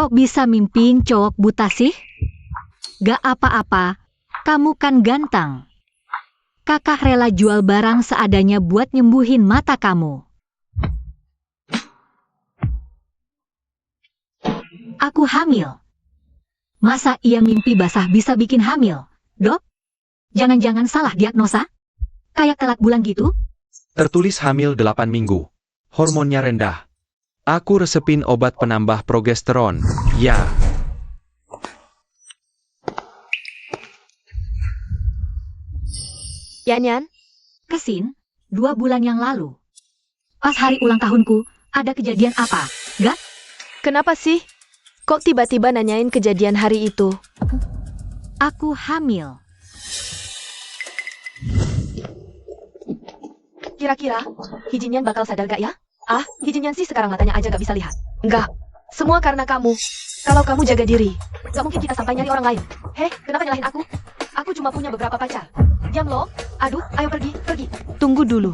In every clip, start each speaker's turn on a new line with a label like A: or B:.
A: Kok bisa mimpiin cowok buta sih? Gak apa-apa, kamu kan ganteng. Kakak rela jual barang seadanya buat nyembuhin mata kamu. Aku hamil. Masa iya mimpi basah bisa bikin hamil, Dok? Jangan-jangan salah diagnosa? Kayak telat bulan gitu?
B: Tertulis hamil 8 minggu. Hormonnya rendah. Aku resepin obat penambah progesteron. Ya.
C: Yanyan,
A: Kesin, 2 bulan yang lalu. Pas hari ulang tahunku, ada kejadian apa? Gak?
C: kenapa sih? Kok tiba-tiba nanyain kejadian hari itu?
A: Aku hamil.
C: Kira-kira, Hijinyan bakal sadar gak ya? Ah, Hijinyan sih sekarang matanya aja gak bisa lihat. Enggak, semua karena kamu. Kalau kamu jaga diri, gak mungkin kita sampai nyari orang lain. Heh, kenapa nyalahin aku? Aku cuma punya beberapa pacar. Diam lo. Aduh, ayo pergi. Tunggu dulu.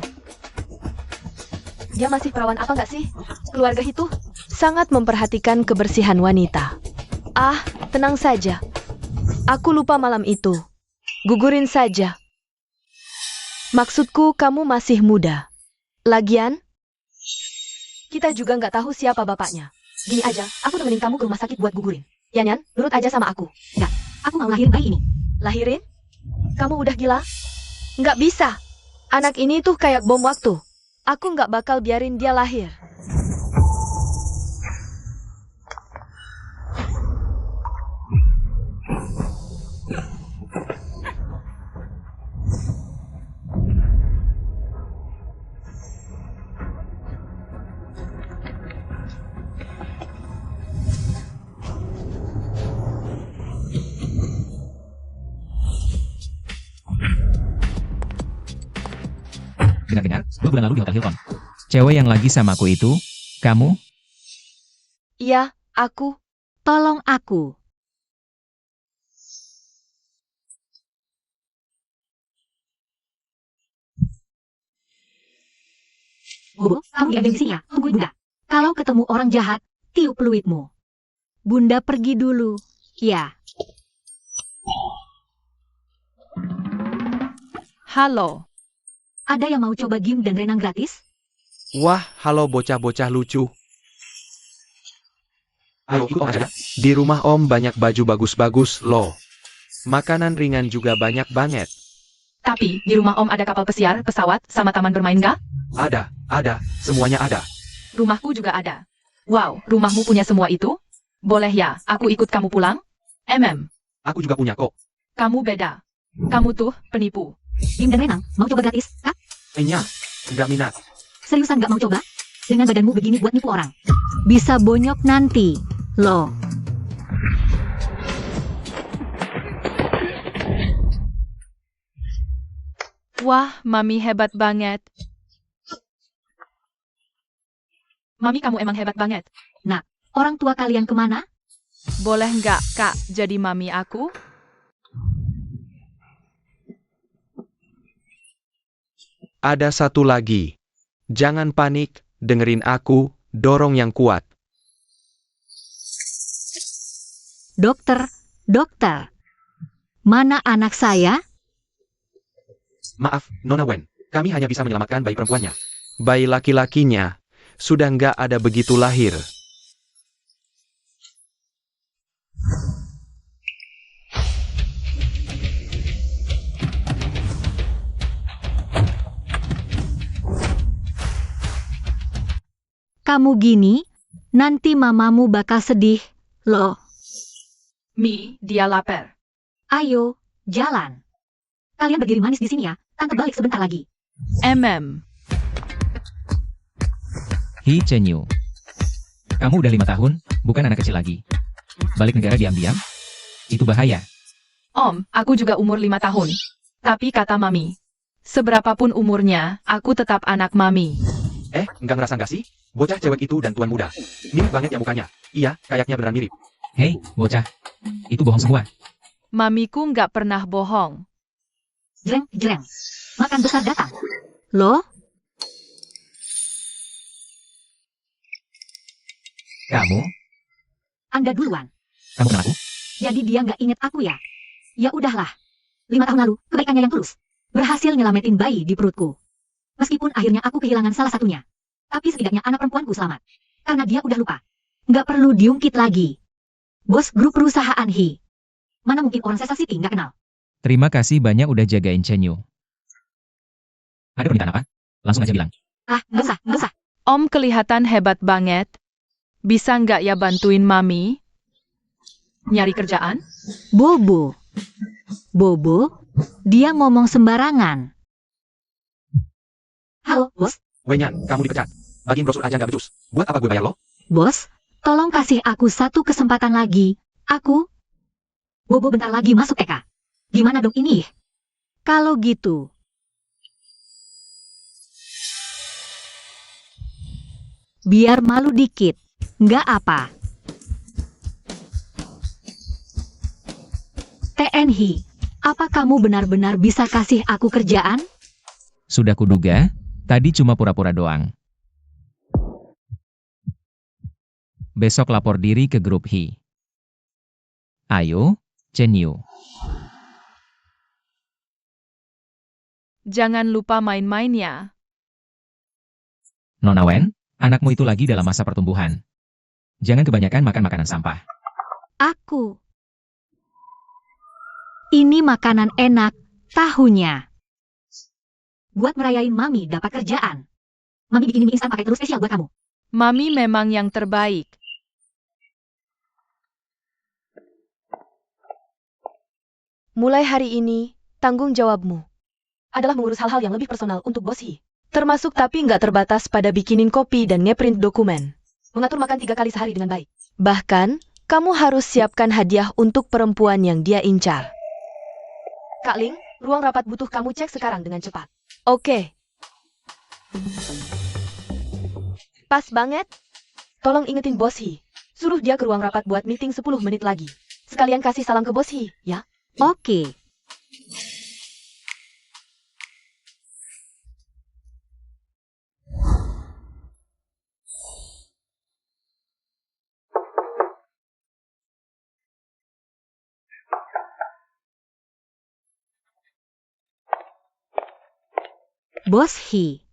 C: Dia masih perawan apa gak sih? Keluarga itu sangat memperhatikan kebersihan wanita. Ah, tenang saja. Aku lupa malam itu. Gugurin saja. Maksudku kamu masih muda. Lagian, kita juga nggak tahu siapa bapaknya. Gini aja, aku temenin kamu ke rumah sakit buat gugurin. Yanyan, nurut aja sama aku.
A: Gak, aku mau lahirin bayi ini.
C: Lahirin? Kamu udah gila? Nggak bisa. Anak ini tuh kayak bom waktu. Aku nggak bakal biarin dia lahir.
D: Dengar-dengar, 2 bulan lalu di Hotel Hilton. Cewek yang lagi sama aku itu, kamu?
C: Iya, aku.
A: Tolong aku. Bu, kamu diam di sini ya, tungguin Bunda. Kalau ketemu orang jahat, tiup peluitmu. Bunda pergi dulu. Ya.
C: Halo.
A: Ada yang mau coba game dan renang gratis?
B: Wah, halo bocah-bocah lucu. Ayo ikut aja. Di rumah Om banyak baju bagus-bagus loh. Makanan ringan juga banyak banget.
C: Tapi, di rumah Om ada kapal pesiar, pesawat, sama taman bermain nggak?
B: Ada, semuanya ada.
C: Rumahku juga ada. Wow, rumahmu punya semua itu? Boleh ya, aku ikut kamu pulang?
B: Aku juga punya kok.
C: Kamu beda. Kamu tuh penipu.
A: Game dan renang, mau coba gratis, Kak?
B: Enya, nggak minat.
A: Seriusan gak mau coba? Dengan badanmu begini buat nipu orang. Bisa bonyok nanti, loh.
C: Wah, Mami hebat banget. Mami, kamu emang hebat banget.
A: Orang tua kalian kemana?
C: Boleh nggak, Kak, jadi Mami aku?
B: Ada satu lagi. Jangan panik, dengerin aku, dorong yang kuat.
A: Dokter, mana anak saya?
B: Maaf, Nona Wen, kami hanya bisa menyelamatkan bayi perempuannya. Bayi laki-lakinya, sudah nggak ada begitu lahir.
A: Kamu gini, nanti mamamu bakal sedih, loh.
C: Mi, dia lapar.
A: Ayo, jalan. Kalian berdiri manis di sini ya, tante balik sebentar lagi.
D: Hi Chenyu. Kamu udah 5 tahun, bukan anak kecil lagi. Balik negara diam-diam? Itu bahaya.
C: Om, aku juga umur 5 tahun. Tapi kata Mami, seberapapun umurnya, aku tetap anak Mami.
B: Nggak ngerasa nggak sih? Bocah cewek itu dan tuan muda. Mirip banget ya mukanya. Iya, kayaknya beneran mirip.
D: Hei, bocah. Itu bohong semua.
C: Mamiku nggak pernah bohong.
A: Jreng. Makan besar datang. Loh,
D: Kamu?
A: Anda duluan.
D: Kamu kenal aku?
A: Jadi dia nggak inget aku ya? Ya udahlah. 5 tahun lalu, kebaikannya yang tulus berhasil nyelamatin bayi di perutku. Meskipun akhirnya aku kehilangan salah satunya. Tapi setidaknya anak perempuanku selamat. Karena dia udah lupa. Nggak perlu diungkit lagi. Bos grup perusahaan Hi. Mana mungkin orang Sesar City nggak kenal?
D: Terima kasih banyak udah jagain Chen Yu. Ada permintaan apa? Langsung aja bilang.
A: Ah, nggak usah.
E: Om kelihatan hebat banget. Bisa nggak ya bantuin Mami? Nyari kerjaan?
A: Bobo, dia ngomong sembarangan. Halo, bos.
B: Wenyan, kamu dipecat. Bagiin brosur aja nggak becus. Buat apa gue bayar lo?
A: Bos, tolong kasih aku satu kesempatan lagi. Bobo bentar lagi masuk TK. Gimana dong ini? Kalau gitu. Biar malu dikit. Nggak apa. TNI, apa kamu benar-benar bisa kasih aku kerjaan?
D: Sudah kuduga, tadi cuma pura-pura doang. Besok lapor diri ke grup Hi. Ayo, Chen Yu.
E: Jangan lupa main-main ya.
D: Nona Wen, anakmu itu lagi dalam masa pertumbuhan. Jangan kebanyakan makan makanan sampah.
A: Ini makanan enak, tahunya. Buat merayain Mami dapat kerjaan. Mami bikin mie instan pakai telur spesial buat kamu.
E: Mami memang yang terbaik.
C: Mulai hari ini, tanggung jawabmu adalah mengurus hal-hal yang lebih personal untuk Bos Hi. Termasuk tapi nggak terbatas pada bikinin kopi dan ngeprint dokumen. Mengatur makan 3 kali sehari dengan baik. Bahkan, kamu harus siapkan hadiah untuk perempuan yang dia incar. Kak Ling, ruang rapat butuh kamu cek sekarang dengan cepat. Oke. Pas banget. Tolong ingetin Bos Hi. Suruh dia ke ruang rapat buat meeting 10 menit lagi. Sekalian kasih salam ke Bos Hi, ya?
A: Oke. Bos Hi.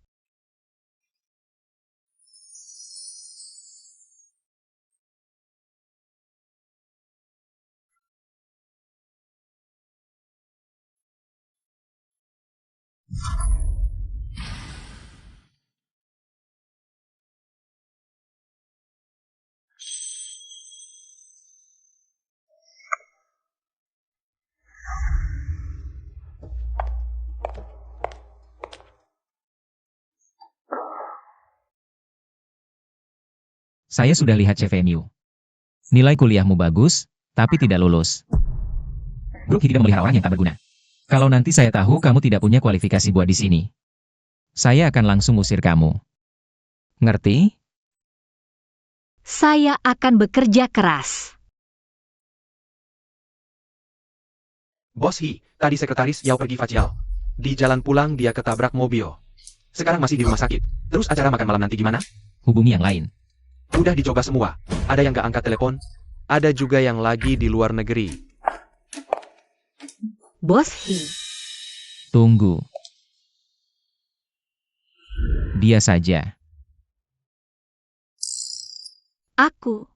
D: Saya sudah lihat CVMU. Nilai kuliahmu bagus, tapi tidak lulus. Grup Hi tidak memelihara orang yang tak berguna. Kalau nanti saya tahu kamu tidak punya kualifikasi buat di sini, saya akan langsung usir kamu. Ngerti?
A: Saya akan bekerja keras.
B: Bos Hi, tadi sekretaris Yao pergi facial. Di jalan pulang dia ketabrak mobil. Sekarang masih di rumah sakit. Terus acara makan malam nanti gimana?
D: Hubungi yang lain.
B: Udah dicoba semua. Ada yang gak angkat telepon. Ada juga yang lagi di luar negeri.
A: Bos Hi.
D: Tunggu. Dia saja.
A: Aku.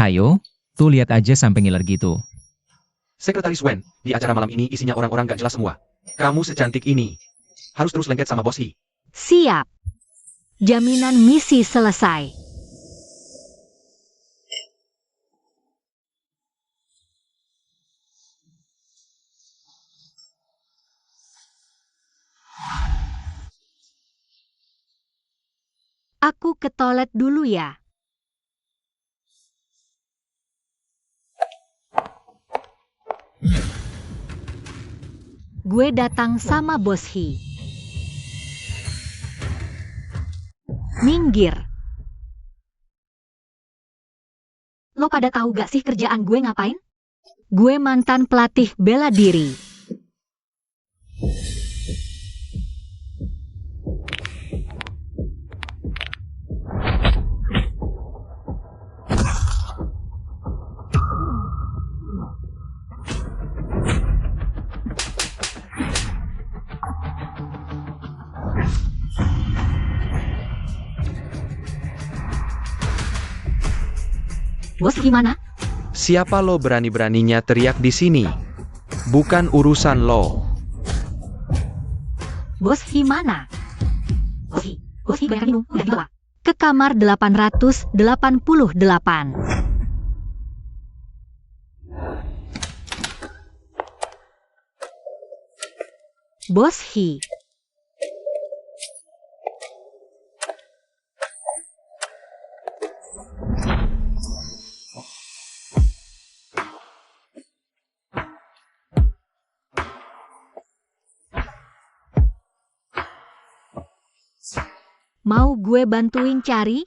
D: Hayo, tuh lihat aja sampai ngiler gitu.
B: Sekretaris Wen, di acara malam ini isinya orang-orang gak jelas semua. Kamu secantik ini. Harus terus lengket sama Bos Hi.
A: Siap. Jaminan misi selesai. Aku ke toilet dulu ya. Gue datang sama Bos Hi. Minggir. Lo pada tahu gak sih kerjaan gue ngapain? Gue mantan pelatih bela diri. Bos gimana?
B: Siapa lo berani-beraninya teriak di sini? Bukan urusan lo.
A: Bos gimana? Bos banyak minum, udah dibawa. Ke kamar 888. Bos Hi. Mau gue bantuin cari?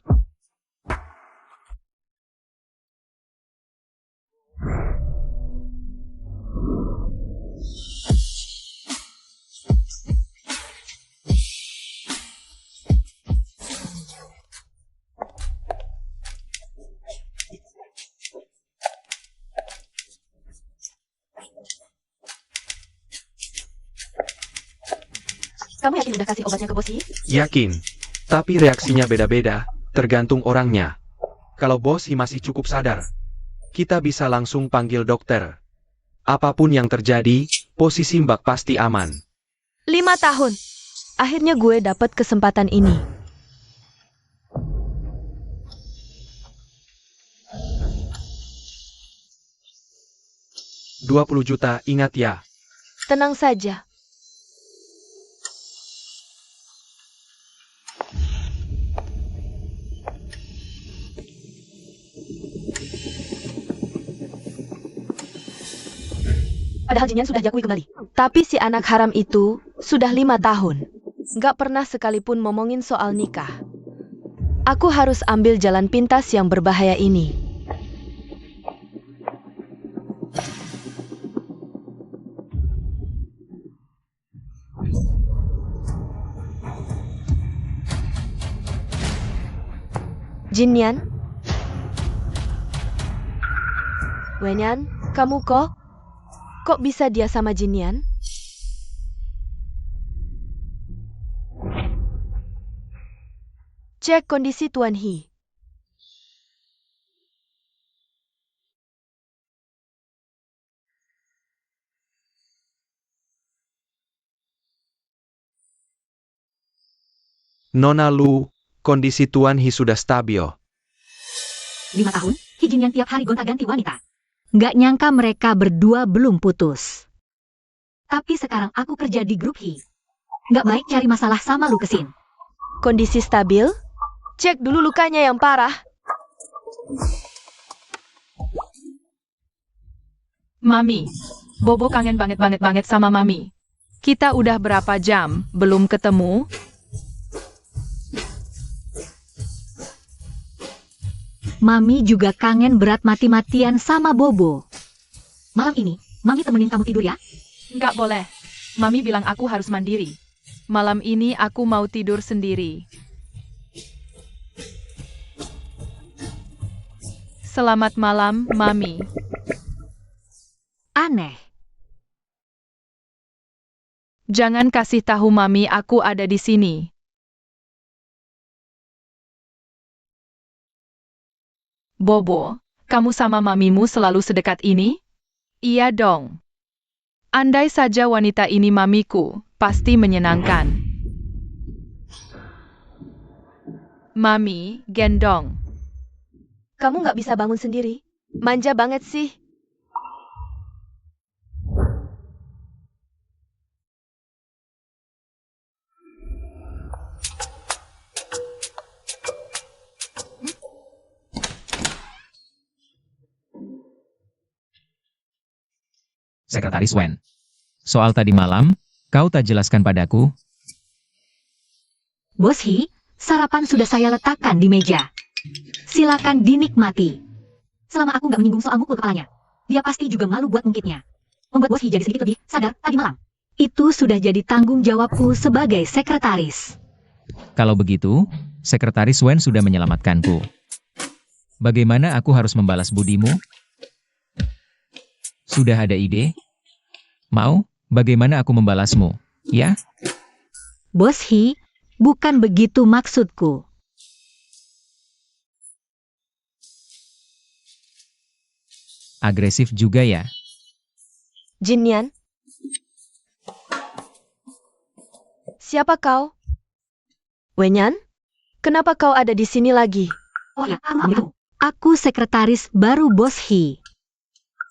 C: Kamu yakin udah kasih obatnya ke Bos Hi?
B: Yakin. Tapi reaksinya beda-beda, tergantung orangnya. Kalau Bos Hi masih cukup sadar, kita bisa langsung panggil dokter. Apapun yang terjadi, posisi Mbak pasti aman.
C: 5 tahun. Akhirnya gue dapat kesempatan ini.
B: $20 juta, ingat ya.
C: Tenang saja. Padahal Jinyan sudah diakui kembali. Tapi si anak haram itu sudah 5 tahun. Gak pernah sekalipun ngomongin soal nikah. Aku harus ambil jalan pintas yang berbahaya ini. Jinyan? Wenyan, kamu kok? Kok bisa dia sama Jinyan? Cek kondisi Tuan Hi.
B: Nona Lu, kondisi Tuan Hi sudah stabil.
A: 5 tahun, Hi Jinyan tiap hari gonta-ganti wanita. Nggak nyangka mereka berdua belum putus. Tapi sekarang aku kerja di grup Hi. Nggak baik cari masalah sama Lu Kesin.
C: Kondisi stabil? Cek dulu lukanya yang parah.
E: Mami, Bobo kangen banget sama Mami. Kita udah berapa jam belum ketemu?
A: Mami juga kangen berat mati-matian sama Bobo. Malam ini, Mami temenin kamu tidur ya?
E: Nggak boleh. Mami bilang aku harus mandiri. Malam ini aku mau tidur sendiri. Selamat malam, Mami.
A: Aneh.
E: Jangan kasih tahu Mami aku ada di sini. Bobo, kamu sama mamimu selalu sedekat ini? Iya dong. Andai saja wanita ini mamiku, pasti menyenangkan. Mami, gendong.
C: Kamu nggak bisa bangun sendiri. Manja banget sih.
D: Sekretaris Wen. Soal tadi malam, kau tak jelaskan padaku.
A: Bos Hi, Sarapan sudah saya letakkan di meja. Silakan dinikmati. Selama aku nggak menyinggung soal mukul kepalanya, dia pasti juga malu buat ngungkitnya. Membuat Bos Hee jadi sedikit lebih sadar tadi malam. Itu sudah jadi tanggung jawabku sebagai sekretaris.
D: Kalau begitu, Sekretaris Wen sudah menyelamatkanku. Bagaimana aku harus membalas budimu? Sudah ada ide? Mau? Bagaimana aku membalasmu? Ya?
A: Bos Hee, bukan begitu maksudku.
D: Agresif juga ya?
C: Jin Nian? Siapa kau? Wenyan? Kenapa kau ada di sini lagi?
A: Oh ya, aku sekretaris baru Bos Hee.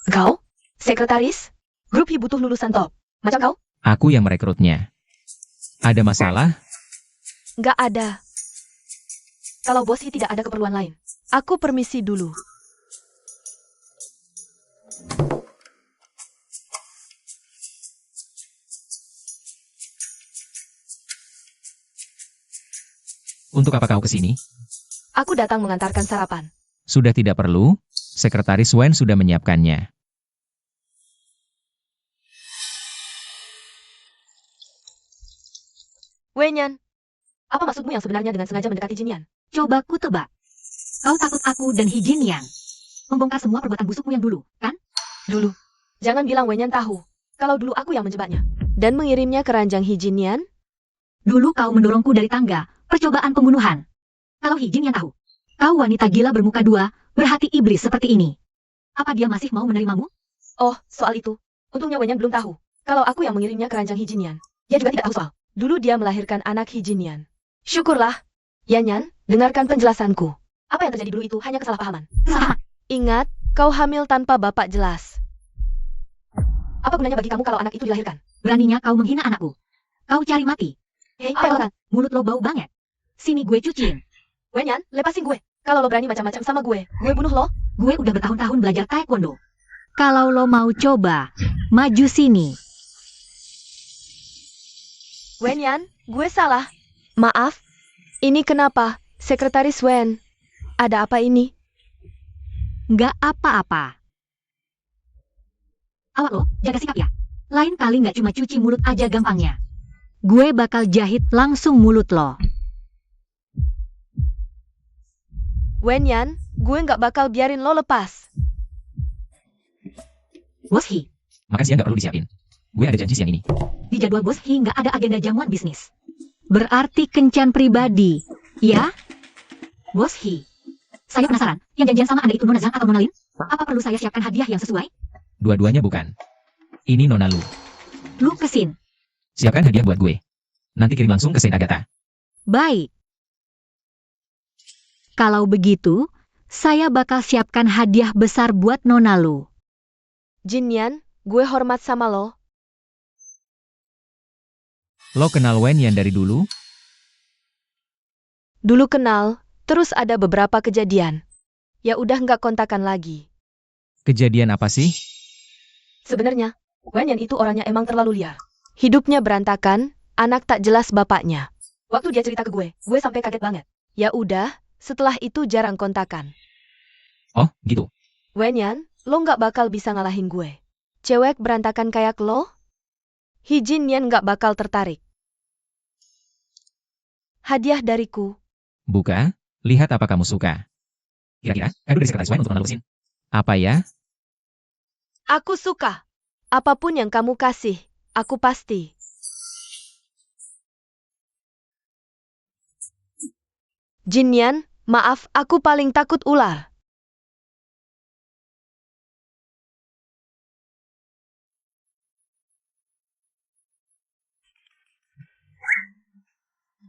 C: Kau? Sekretaris? Grup Hee butuh lulusan top. Macam kau?
D: Aku yang merekrutnya. Ada masalah?
C: Nggak ada. Kalau Bos Hee tidak ada keperluan lain, aku permisi dulu.
D: Untuk apa kau kesini?
C: Aku datang mengantarkan sarapan.
D: Sudah tidak perlu, Sekretaris Wen sudah menyiapkannya.
C: Wenyan, apa maksudmu yang sebenarnya dengan sengaja mendekati Jin Nian?
A: Coba ku tebak. Kau takut aku dan Hee Jin Yang membongkar semua perbuatan busukmu yang dulu, kan?
C: Dulu. Jangan bilang Wenyan tahu. Kalau dulu aku yang menjebaknya. Dan mengirimnya ke ranjang Hee Jin Nian?
A: Dulu kau mendorongku dari tangga, percobaan pembunuhan. Kalau Hee Jin Yang tahu, kau wanita gila bermuka dua, berhati iblis seperti ini. Apa dia masih mau menerimamu?
C: Oh, soal itu. Untungnya Wenyan belum tahu. Kalau aku yang mengirimnya ke ranjang Hee Jin Nian, dia juga tidak tahu soal. Dulu dia melahirkan anak Hee Jin Nian. Syukurlah. Yanyan, dengarkan penjelasanku. Apa yang terjadi dulu itu hanya kesalahpahaman.
A: Sama.
C: Ingat, kau hamil tanpa bapak jelas. Apa gunanya bagi kamu kalau anak itu dilahirkan?
A: Beraninya kau menghina anakku. Kau cari mati.
C: Hei,
A: Pelokan, mulut lo bau banget. Sini gue cuciin.
C: Wenyan, lepasin gue. Kalau lo berani macam-macam sama gue bunuh lo.
A: Gue udah bertahun-tahun belajar taekwondo. Kalau lo mau coba, maju sini.
C: Wenyan, gue salah. Maaf. Ini kenapa? Sekretaris Wen. Ada apa ini?
A: Nggak apa-apa. Awak lo, jaga sikap ya. Lain kali nggak cuma cuci mulut aja gampangnya. Gue bakal jahit langsung mulut lo.
C: Wenyan, gue nggak bakal biarin lo lepas.
A: Bos Hee,
D: Makan siang nggak perlu disiapin. Gue ada janji siang ini.
A: di jadwal Bos Hee nggak ada agenda jamuan bisnis. Berarti kencan pribadi, ya? Bos Hee, saya penasaran, yang janjian sama Anda itu Nona Zhang atau Nona Lin? Apa perlu saya siapkan hadiah yang sesuai?
D: Dua-duanya bukan. Ini Nona Lu.
A: Lu kesin.
D: Siapkan hadiah buat gue. Nanti kirim langsung ke Saint Agatha.
A: Baik. Kalau begitu, saya bakal siapkan hadiah besar buat Nona Lu.
C: Jin Nian, gue hormat sama lo.
D: Lo kenal Wen Yan dari dulu?
C: Dulu kenal, terus ada beberapa kejadian. Ya udah nggak kontakan lagi.
D: Kejadian apa sih?
C: Sebenarnya, Wenyan itu orangnya emang terlalu liar. Hidupnya berantakan, anak tak jelas bapaknya. Waktu dia cerita ke gue sampai kaget banget. Ya udah, setelah itu jarang kontakan.
D: Oh, gitu.
C: Wenyan, lo nggak bakal bisa ngalahin gue. Cewek berantakan kayak lo, Hee Jin Nian nggak bakal tertarik. Hadiah dariku.
D: Buka, lihat apa kamu suka. Kira-kira, kado dari Sekretaris Wen untuk Nona Lusin. Apa ya?
C: Aku suka. Apapun yang kamu kasih, aku pasti. Jin Nian, maaf, aku paling takut ular.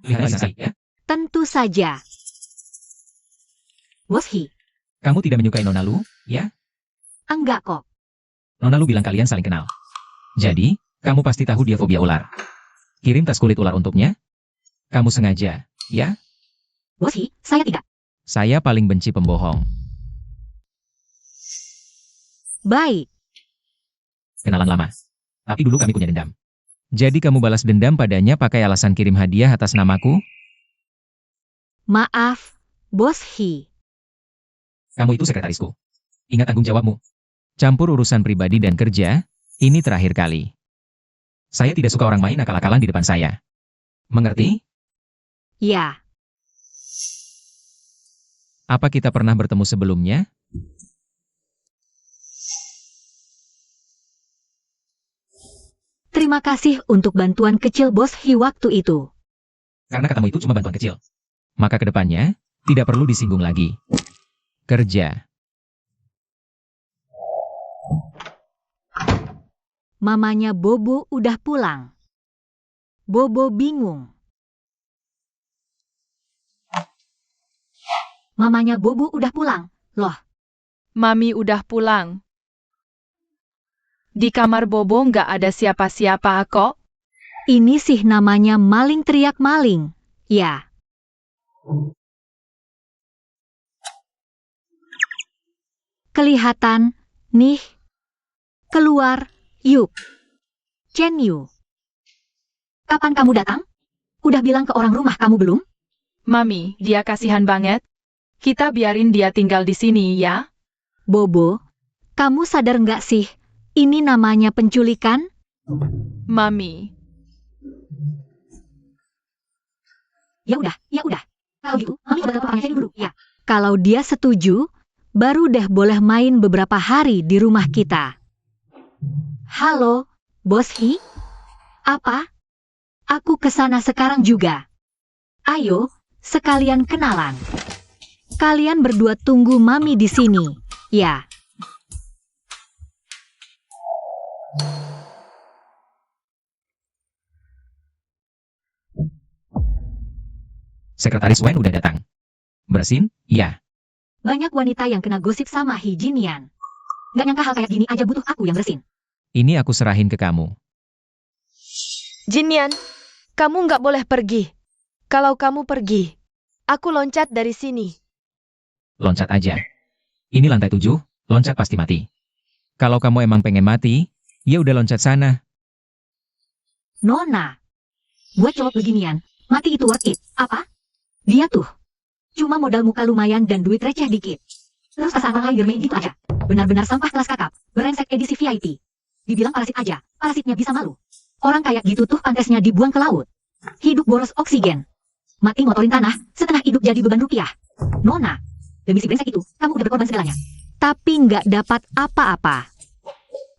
D: Lihat lagi sekali, ya.
A: Tentu saja. Bos Hee,
D: Kamu tidak menyukai Nona Lu, ya?
A: enggak kok.
D: Nona Lu bilang kalian saling kenal. Jadi, kamu pasti tahu dia fobia ular. Kirim tas kulit ular untuknya. Kamu sengaja, ya?
A: Bos Hee, saya tidak.
D: Saya paling benci pembohong.
A: Baik.
D: Kenalan lama. Tapi dulu kami punya dendam. Jadi kamu balas dendam padanya pakai alasan kirim hadiah atas namaku?
A: Maaf, Bos Hee.
D: Kamu itu sekretarisku. Ingat tanggung jawabmu. Campur urusan pribadi dan kerja, ini terakhir kali. Saya tidak suka orang main akal-akalan di depan saya. Mengerti?
A: Ya,
D: Apa kita pernah bertemu sebelumnya?
A: terima kasih untuk bantuan kecil Bos Hee waktu itu.
D: Karena katamu itu cuma bantuan kecil. Maka kedepannya, tidak perlu disinggung lagi. Kerja.
A: Mamanya Bobo udah pulang. Bobo bingung. Mamanya Bobo udah pulang. Loh,
E: Mami udah pulang. Di kamar Bobo nggak ada siapa-siapa kok.
A: ini sih namanya maling teriak maling. Ya, kelihatan, nih. Keluar, yuk. Chen Yu. Kapan kamu datang? Udah bilang ke orang rumah kamu belum?
E: Mami, dia kasihan banget. Kita biarin dia tinggal di sini ya.
A: Bobo, kamu sadar nggak sih? Ini namanya penculikan?
E: Mami,
A: Ya udah, ya udah. Kalau gitu, Mami coba telepon Chen Yu dulu. Ya. Kalau dia setuju, baru deh boleh main beberapa hari di rumah kita. Halo, Bos Hee? Apa? Aku kesana sekarang juga. Ayo, sekalian kenalan. Kalian berdua tunggu Mami di sini. Ya.
D: Sekretaris Wen udah datang. Bersin? Iya.
A: Banyak wanita yang kena gosip sama Hee Jinian. Gak nyangka hal kayak gini aja butuh aku yang bersin.
D: Ini aku serahin ke kamu.
C: Jinian, kamu nggak boleh pergi. Kalau kamu pergi, aku loncat dari sini.
D: Loncat aja. Ini lantai 7, loncat pasti mati. Kalau kamu emang pengen mati, ya udah loncat sana.
A: Nona. Buat cowok beginian, mati itu worth it. Apa? Dia tuh. Cuma modal muka lumayan dan duit receh dikit. Terus asal lain bermain gitu aja. Benar-benar sampah kelas kakap. Berengsek edisi VIP. Dibilang parasit aja, parasitnya bisa malu. Orang kayak gitu tuh pantesnya dibuang ke laut. Hidup boros oksigen. Mati motorin tanah, setengah hidup jadi beban rupiah. Nona, demi si brengsek itu, kamu udah berkorban segalanya. Tapi nggak dapat apa-apa.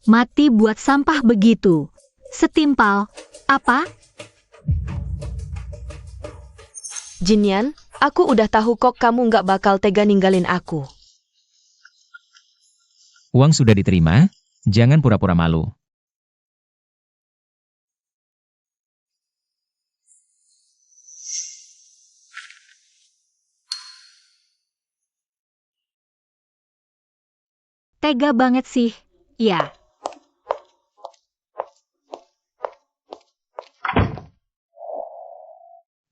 A: Mati buat sampah begitu. Setimpal, apa?
C: Jinian, aku udah tahu kok kamu nggak bakal tega ninggalin aku.
D: Uang sudah diterima, jangan pura-pura malu.
A: Tega banget sih. Ya.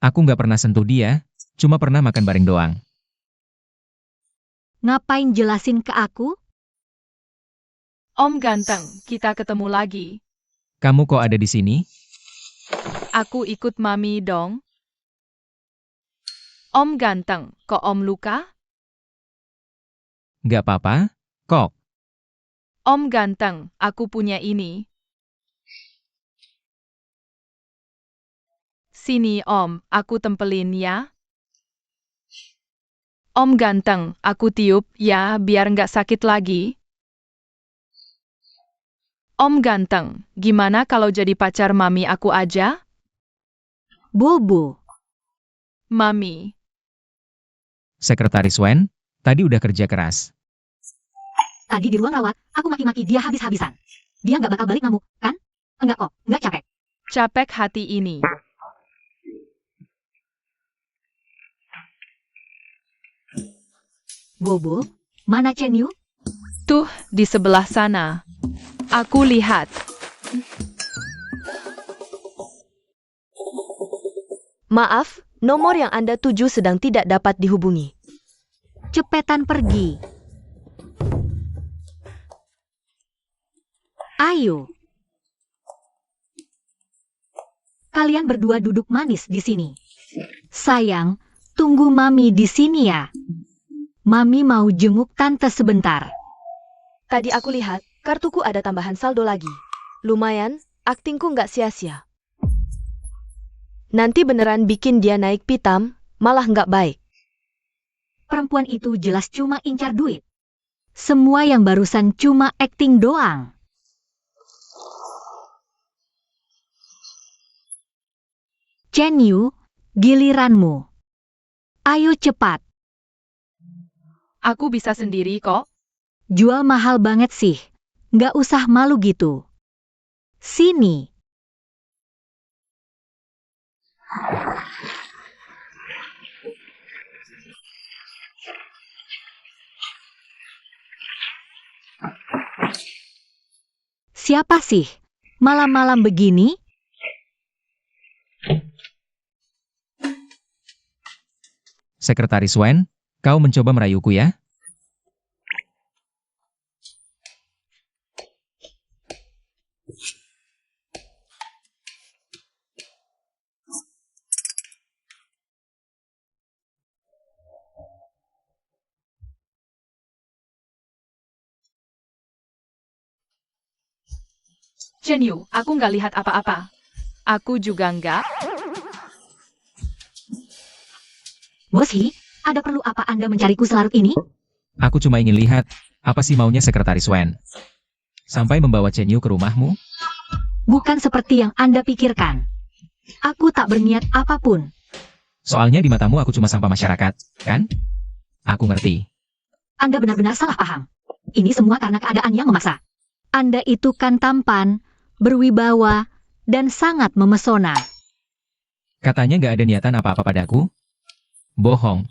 D: Aku nggak pernah sentuh dia, cuma pernah makan bareng doang.
A: Ngapain jelasin ke aku?
E: Om ganteng, kita ketemu lagi.
D: Kamu kok ada di sini?
E: Aku ikut Mami dong. Om ganteng, kok Om luka?
D: Nggak apa-apa, kok.
E: Om ganteng, aku punya ini. Sini Om, aku tempelin ya. Om ganteng, aku tiup ya biar nggak sakit lagi. Om ganteng, gimana kalau jadi pacar Mami aku aja?
A: Bobo.
E: Mami,
D: Sekretaris Wen, tadi udah kerja keras.
A: Tadi di ruang rawat, aku maki-maki dia habis-habisan. Dia nggak bakal balik ngamuk, kan? Enggak kok, nggak capek.
E: capek hati ini.
A: Bobo, mana Chen Yu?
E: Tuh, di sebelah sana. Aku lihat.
C: Maaf, nomor yang Anda tuju sedang tidak dapat dihubungi.
A: Cepetan pergi. Ayo. Kalian berdua duduk manis di sini. Sayang, Tunggu Mami di sini ya. Mami mau jenguk tante sebentar.
C: Tadi aku lihat, kartuku ada tambahan saldo lagi. Lumayan, aktingku nggak sia-sia. Nanti beneran bikin dia naik pitam, malah nggak baik.
A: Perempuan itu jelas cuma incar duit. Semua yang barusan cuma akting doang. Chen Yu, giliranmu. Ayo cepat.
E: Aku bisa sendiri kok.
A: Jual mahal banget sih. Nggak usah malu gitu. Sini. Siapa sih? Malam-malam begini?
D: Sekretaris Wen, kau mencoba merayuku ya?
E: Chen Yu, aku nggak lihat apa-apa. Aku juga nggak.
A: Bos Hi, ada perlu apa Anda mencariku selarut ini?
D: Aku cuma ingin lihat, apa sih maunya Sekretaris Wen? Sampai membawa Chen Yu ke rumahmu?
A: Bukan seperti yang Anda pikirkan. Aku tak berniat apapun.
D: Soalnya di matamu aku cuma sampah masyarakat, kan? Aku ngerti.
A: Anda benar-benar salah paham. Ini semua karena keadaan yang memaksa. Anda itu kan tampan, berwibawa, dan sangat memesona.
D: Katanya nggak ada niatan apa-apa padaku? Bohong.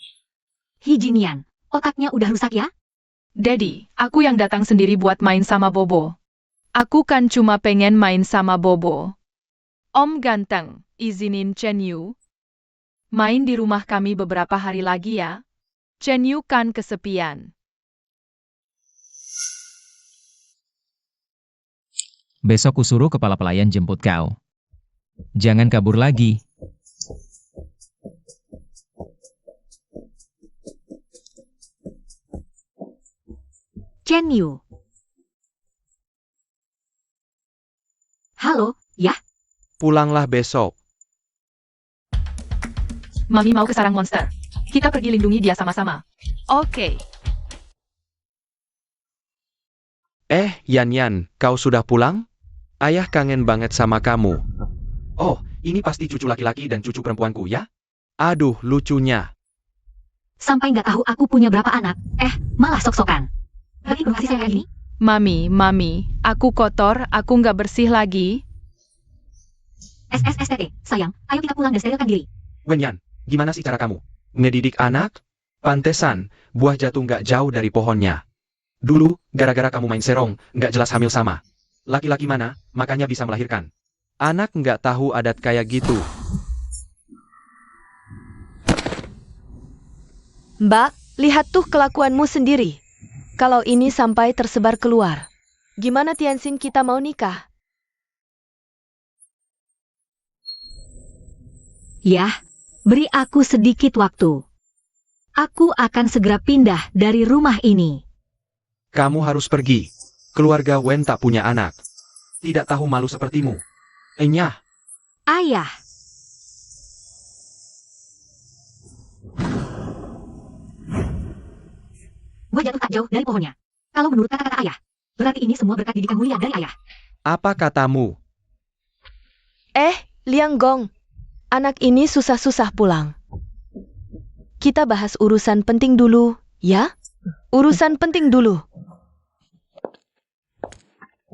A: Hijinian, otaknya udah rusak ya?
E: Daddy, aku yang datang sendiri buat main sama Bobo. Aku kan cuma pengen main sama Bobo. Om ganteng, izinin Chen Yu main di rumah kami beberapa hari lagi ya. Chen Yu kan kesepian.
D: Besok kusuruh kepala pelayan jemput kau. Jangan kabur lagi.
A: Chen Yu. Halo, ya?
B: Pulanglah besok.
E: Mami mau ke sarang monster. Kita pergi lindungi dia sama-sama. Oke.
B: Yan, kau sudah pulang? Ayah kangen banget sama kamu. Oh, ini pasti cucu laki-laki dan cucu perempuanku ya? Aduh, lucunya.
A: Sampai nggak tahu aku punya berapa anak. Malah sok-sokan. Berarti belum kasih saya ini?
E: Mami, aku kotor, aku nggak bersih lagi.
A: SSSTT, sayang, ayo kita pulang dan sterilkan diri.
B: Wenyan, gimana sih cara kamu? Ngedidik anak? Pantesan, buah jatuh nggak jauh dari pohonnya. Dulu, gara-gara kamu main serong, nggak jelas hamil sama laki-laki mana, makanya bisa melahirkan. Anak nggak tahu adat kayak gitu.
C: Mbak, lihat tuh kelakuanmu sendiri. Kalau ini sampai tersebar keluar. Gimana Tianxin kita mau nikah?
A: Yah, beri aku sedikit waktu. Aku akan segera pindah dari rumah ini.
B: Kamu harus pergi. Keluarga Wen tak punya anak. Tidak tahu malu sepertimu. Enyah.
A: Ayah. Gue jatuh tak jauh dari pohonnya. Kalau menurut kata-kata ayah, berarti ini semua berkat didikan mulia dari ayah.
B: Apa katamu?
C: Liang Gong. Anak ini susah-susah pulang. Kita bahas urusan penting dulu, ya? Urusan penting dulu.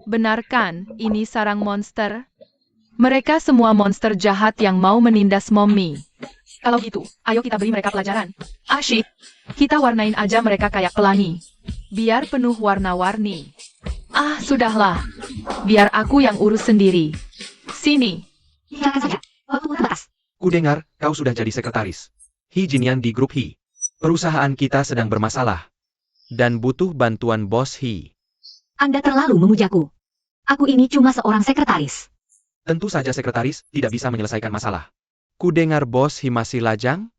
E: Benar kan, ini sarang monster? Mereka semua monster jahat yang mau menindas Mommy. Kalau gitu, ayo kita beri mereka pelajaran. Asyik, kita warnain aja mereka kayak pelangi. Biar penuh warna-warni. Sudahlah. Biar aku yang urus sendiri. Sini.
A: Bicarakan saja, waktu terbatas.
B: Ku dengar, kau sudah jadi sekretaris. Hijinian di grup Hi. Perusahaan kita sedang bermasalah. Dan butuh bantuan bos Hi.
A: Anda terlalu memujaku. Aku ini cuma seorang sekretaris.
B: Tentu saja sekretaris tidak bisa menyelesaikan masalah. Ku dengar bos Hi masih lajang?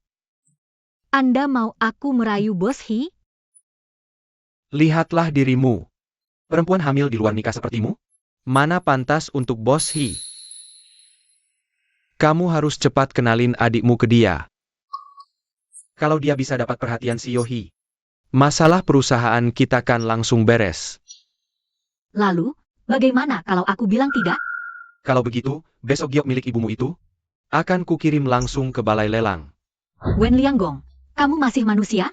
A: Anda mau aku merayu Bos Hee?
B: Lihatlah dirimu. Perempuan hamil di luar nikah sepertimu? Mana pantas untuk Bos Hee? Kamu harus cepat kenalin adikmu ke dia. Kalau dia bisa dapat perhatian si Yohi, masalah perusahaan kita kan langsung beres.
A: Lalu, bagaimana kalau aku bilang tidak?
B: Kalau begitu, besok giok milik ibumu itu akan kukirim langsung ke balai lelang.
A: Wen Lianggong, kamu masih manusia?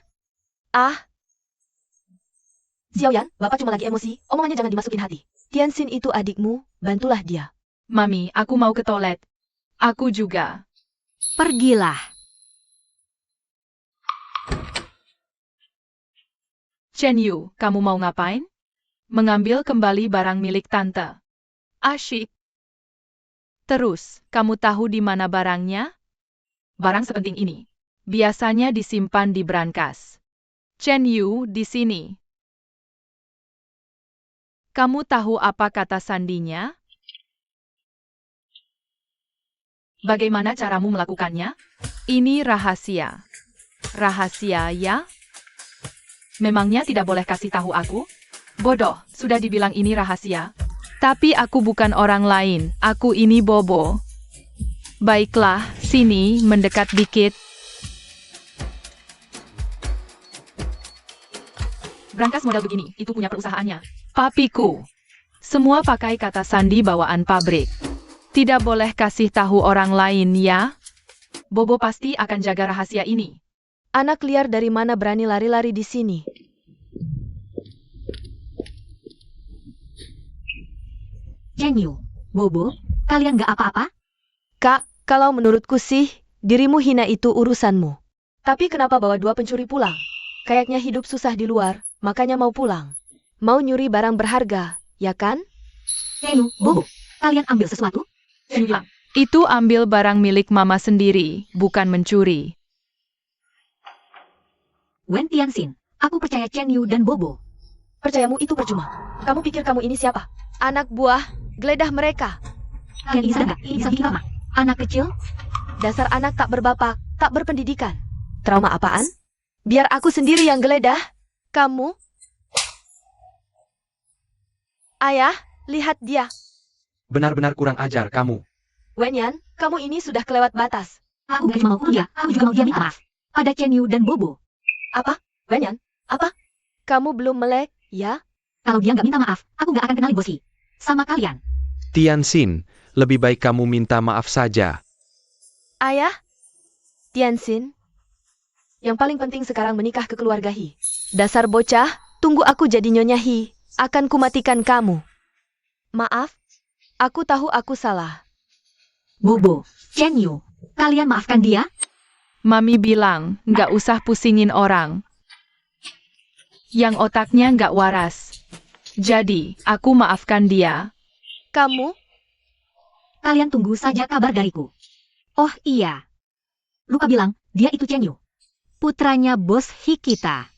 C: Xiaoyan, Bapak cuma lagi emosi, omongannya jangan dimasukin hati. Tianxin itu adikmu, bantulah dia.
E: Mami, aku mau ke toilet. Aku juga.
A: Pergilah.
E: Chen Yu, kamu mau ngapain? Mengambil kembali barang milik tante. Asyik. Terus, kamu tahu di mana barangnya? Barang sepenting ini. Biasanya disimpan di brankas. Chen Yu, di sini. Kamu tahu apa kata sandinya? Bagaimana caramu melakukannya? Ini rahasia. Rahasia ya? Memangnya tidak boleh kasih tahu aku? Bodoh, sudah dibilang ini rahasia. Tapi aku bukan orang lain, aku ini Bobo. Baiklah, sini, mendekat dikit. Brankas model begini, itu punya perusahaannya. Papiku. Semua pakai kata sandi bawaan pabrik. Tidak boleh kasih tahu orang lain ya. Bobo pasti akan jaga rahasia ini.
C: Anak liar dari mana berani lari-lari di sini?
A: Chen Yu, Bobo, kalian gak apa-apa?
C: Kak, kalau menurutku sih, dirimu hina itu urusanmu. Tapi kenapa bawa dua pencuri pulang? Kayaknya hidup susah di luar, makanya mau pulang. Mau nyuri barang berharga, ya kan?
A: Chen Yu, Bobo, kalian ambil sesuatu?
E: Chen Yu bilang, itu ambil barang milik mama sendiri, bukan mencuri.
A: Wen Tianxin, aku percaya Chen Yu dan Bobo.
C: Percayamu itu percuma. Kamu pikir kamu ini siapa? Anak buah, geledah mereka.
A: Kalian ini sadar gak? Ini bisa bikin trauma. Anak kecil?
C: Dasar anak tak berbapak, tak berpendidikan. Trauma apaan? Biar aku sendiri yang geledah. Kamu? Ayah, lihat dia.
B: Benar-benar kurang ajar kamu.
C: Wenyan, kamu ini sudah kelewat batas.
A: Aku gak cuma mau dia, aku juga mau dia minta maaf. Pada Chen Yu dan Bobo.
C: Apa? Wenyan? Apa? Kamu belum melek, ya?
A: Kalau dia gak minta maaf, aku gak akan kenali Bos Hee. Sama kalian.
B: Tianxin, lebih baik kamu minta maaf saja.
C: Ayah? Tianxin? Yang paling penting sekarang menikah ke keluarga Hee. Dasar bocah, tunggu aku jadi Nyonya Hee. Akan kumatikan kamu. Maaf, aku tahu aku salah.
A: Bobo, Chen Yu, kalian maafkan dia?
E: Mami bilang, nggak usah pusingin orang. Yang otaknya nggak waras. Jadi, aku maafkan dia.
C: Kamu?
A: Kalian tunggu saja kabar dariku. Oh iya. Lupa bilang, dia itu Chen Yu. Putranya Bos Hee kita.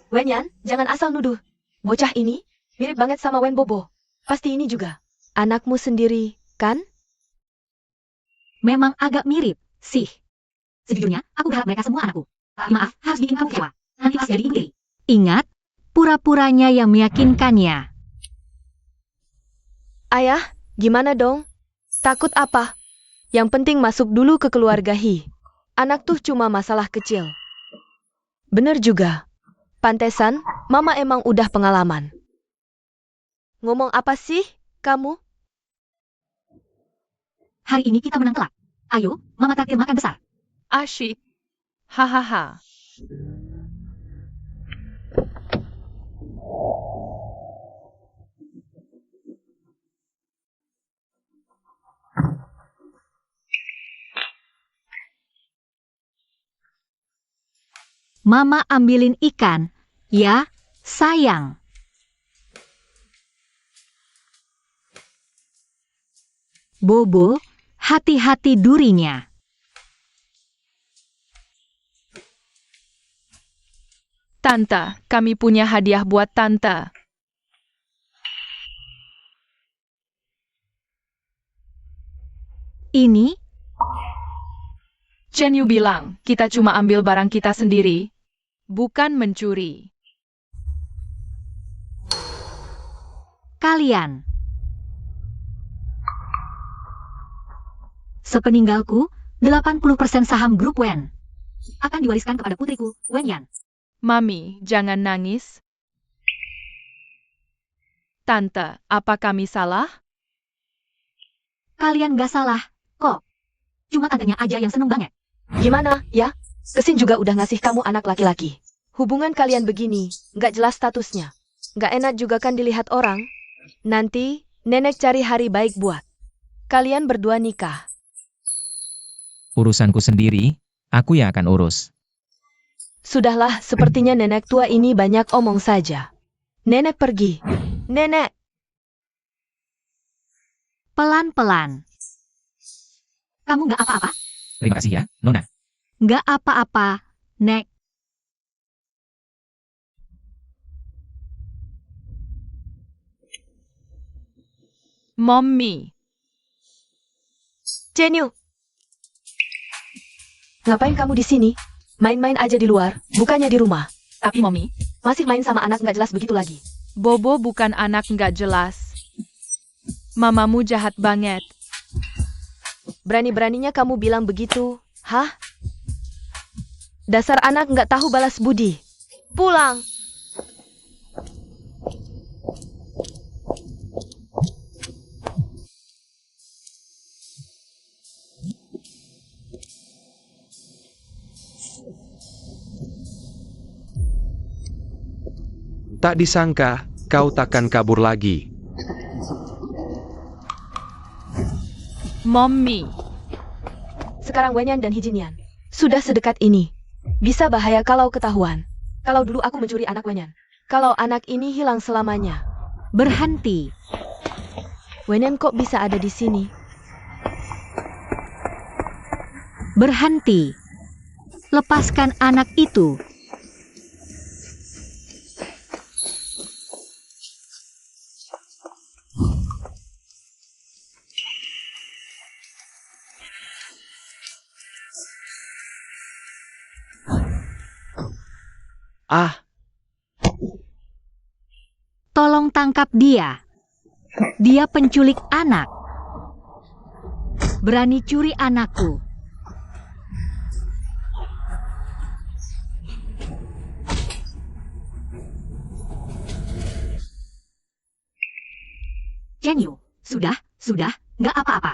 C: Wenyan, jangan asal nuduh. Bocah ini, mirip banget sama Wen Bobo. Pasti ini juga. Anakmu sendiri, kan?
A: Memang agak mirip, sih. Sejujurnya, aku berharap mereka semua anakku. Tapi maaf, harus bikin kamu kecewa. Nanti pas jadi ibu tiri. Ingat, pura-puranya yang meyakinkannya.
C: Ayah, gimana dong? Takut apa? Yang penting masuk dulu ke keluarga Hee. Anak tuh cuma masalah kecil. Bener juga. Pantesan, Mama emang udah pengalaman. Ngomong apa sih, kamu?
A: Hari ini kita menang telak. Ayo, Mama traktir makan besar.
E: Asyik. Hahaha.
A: Mama ambilin ikan, ya, sayang. Bobo, hati-hati durinya.
E: Tante, kami punya hadiah buat Tante.
A: Ini?
E: Chen Yu bilang, kita cuma ambil barang kita sendiri, bukan mencuri.
A: Kalian. Sepeninggalku, 80% saham grup Wen akan diwariskan kepada putriku, Wen Yan.
E: Mami, jangan nangis. Tante, apa kami salah?
A: Kalian gak salah, kok. Cuma tantenya aja yang seneng banget.
C: Gimana, ya? Kesin juga udah ngasih kamu anak laki-laki. Hubungan kalian begini, nggak jelas statusnya. Nggak enak juga kan dilihat orang. Nanti, nenek cari hari baik buat kalian berdua nikah.
D: Urusanku sendiri, aku yang akan urus.
C: Sudahlah, sepertinya nenek tua ini banyak omong saja. Nenek pergi. Nenek!
A: Pelan-pelan. Kamu gak apa-apa?
D: Terima kasih ya, Nona.
A: Gak apa-apa, Nek.
E: Mommy,
C: Chen Yu! Ngapain kamu di sini? Main-main aja di luar, bukannya di rumah.
E: tapi Mommy,
C: Masih main sama anak nggak jelas begitu lagi.
E: Bobo bukan anak nggak jelas. Mamamu jahat banget.
C: Berani-beraninya kamu bilang begitu, hah? Dasar anak nggak tahu balas budi. Pulang!
B: Tak disangka, kau takkan kabur lagi.
E: Mommy,
C: Sekarang Wenyan dan Hijinyan sudah sedekat ini. Bisa bahaya kalau ketahuan. Kalau dulu aku mencuri anak Wenyan. Kalau anak ini hilang selamanya.
A: Berhenti.
C: Wenyan kok bisa ada di sini?
A: Berhenti. Lepaskan anak itu.
B: Ah,
A: Tolong tangkap dia. Dia penculik anak. Berani curi anakku. Chen Yu, sudah, nggak apa-apa.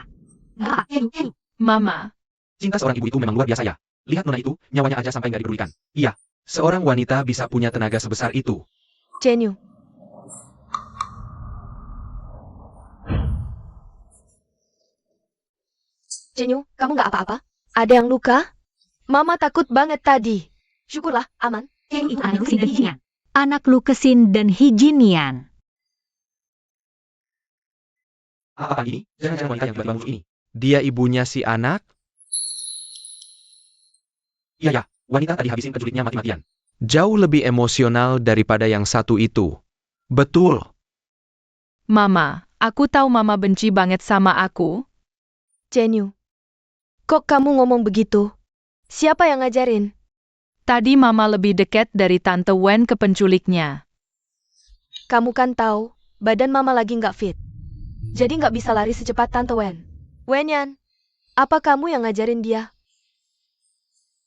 A: Nggak apa, Chen Yu.
E: Mama,
B: cinta seorang ibu itu memang luar biasa ya. Lihat nona itu, nyawanya aja sampai nggak dipedulikan. Iya, seorang wanita bisa punya tenaga sebesar itu.
C: Chen Yu. Chen Yu, kamu nggak apa-apa? Ada yang luka? Mama takut banget tadi. Syukurlah, aman.
A: Chen Yu itu anak Lukesin dan Hijinian. Anak Lukesin dan Hijinian.
B: Apa ini? Jangan-jangan wanita yang tiba-tiba muncul ini. Dia ibunya si anak? Iya ya, wanita tadi habisin penculiknya mati-matian. Jauh lebih emosional daripada yang satu itu. Betul.
E: Mama, aku tahu Mama benci banget sama aku.
C: Chen Yu. Kok kamu ngomong begitu? Siapa yang ngajarin?
E: Tadi Mama lebih dekat dari Tante Wen ke penculiknya.
C: Kamu kan tahu, badan Mama lagi nggak fit. Jadi nggak bisa lari secepat Tante Wen. Wenyan, apa kamu yang ngajarin dia?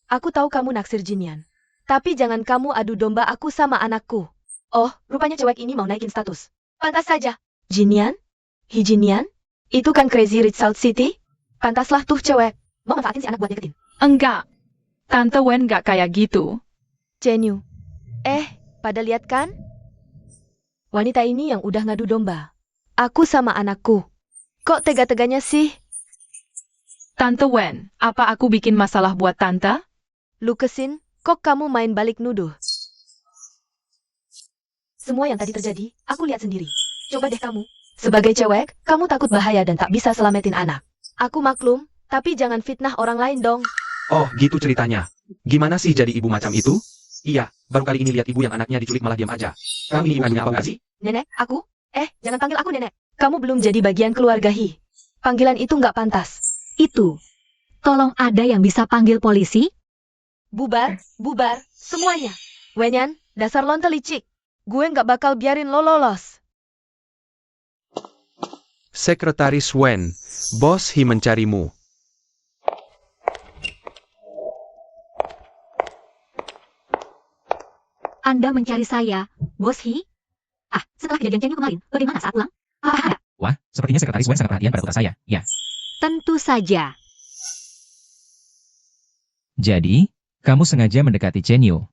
C: Aku tahu kamu naksir Jinyan. Tapi jangan kamu adu domba aku sama anakku. Oh, rupanya cewek ini mau naikin status. Pantas saja. Jinyan? Hijinyan? Itu kan Crazy Rich South City? Pantaslah tuh cewek. Mau manfaatin si anak buat deketin.
E: Enggak. Tante Wen nggak kayak gitu.
C: Chen Yu. Pada lihat kan? Wanita ini yang udah ngadu domba. Aku sama anakku. Kok tega-teganya sih?
E: Tante Wen, apa aku bikin masalah buat Tante?
C: Lukesin, kok kamu main balik nuduh? Semua yang tadi terjadi, aku lihat sendiri. Coba deh kamu. Sebagai cewek, kamu takut bahaya dan tak bisa selamatin anak. Aku maklum, tapi jangan fitnah orang lain dong.
B: Oh, gitu ceritanya. Gimana sih jadi ibu macam itu? Iya, baru kali ini lihat ibu yang anaknya diculik malah diam aja. Kamu ini ibunya apa nggak sih?
C: Nenek, aku? Jangan panggil aku nenek. Kamu belum jadi bagian keluarga Hi. Panggilan itu nggak pantas.
A: Itu. Tolong ada yang bisa panggil polisi?
C: Bubar, bubar, semuanya. Wenyan, dasar lonte licik. Gue nggak bakal biarin lo lolos.
B: Sekretaris Wen, Bos He mencarimu.
A: Anda mencari saya, Bos He? Setelah kejadian Chen Yu kemarin, bagaimana saat pulang? Apa ada?
D: Wah, sepertinya Sekretaris Wen sangat perhatian pada putra saya. Ya.
A: Tentu saja.
D: Jadi, kamu sengaja mendekati Chen Yu.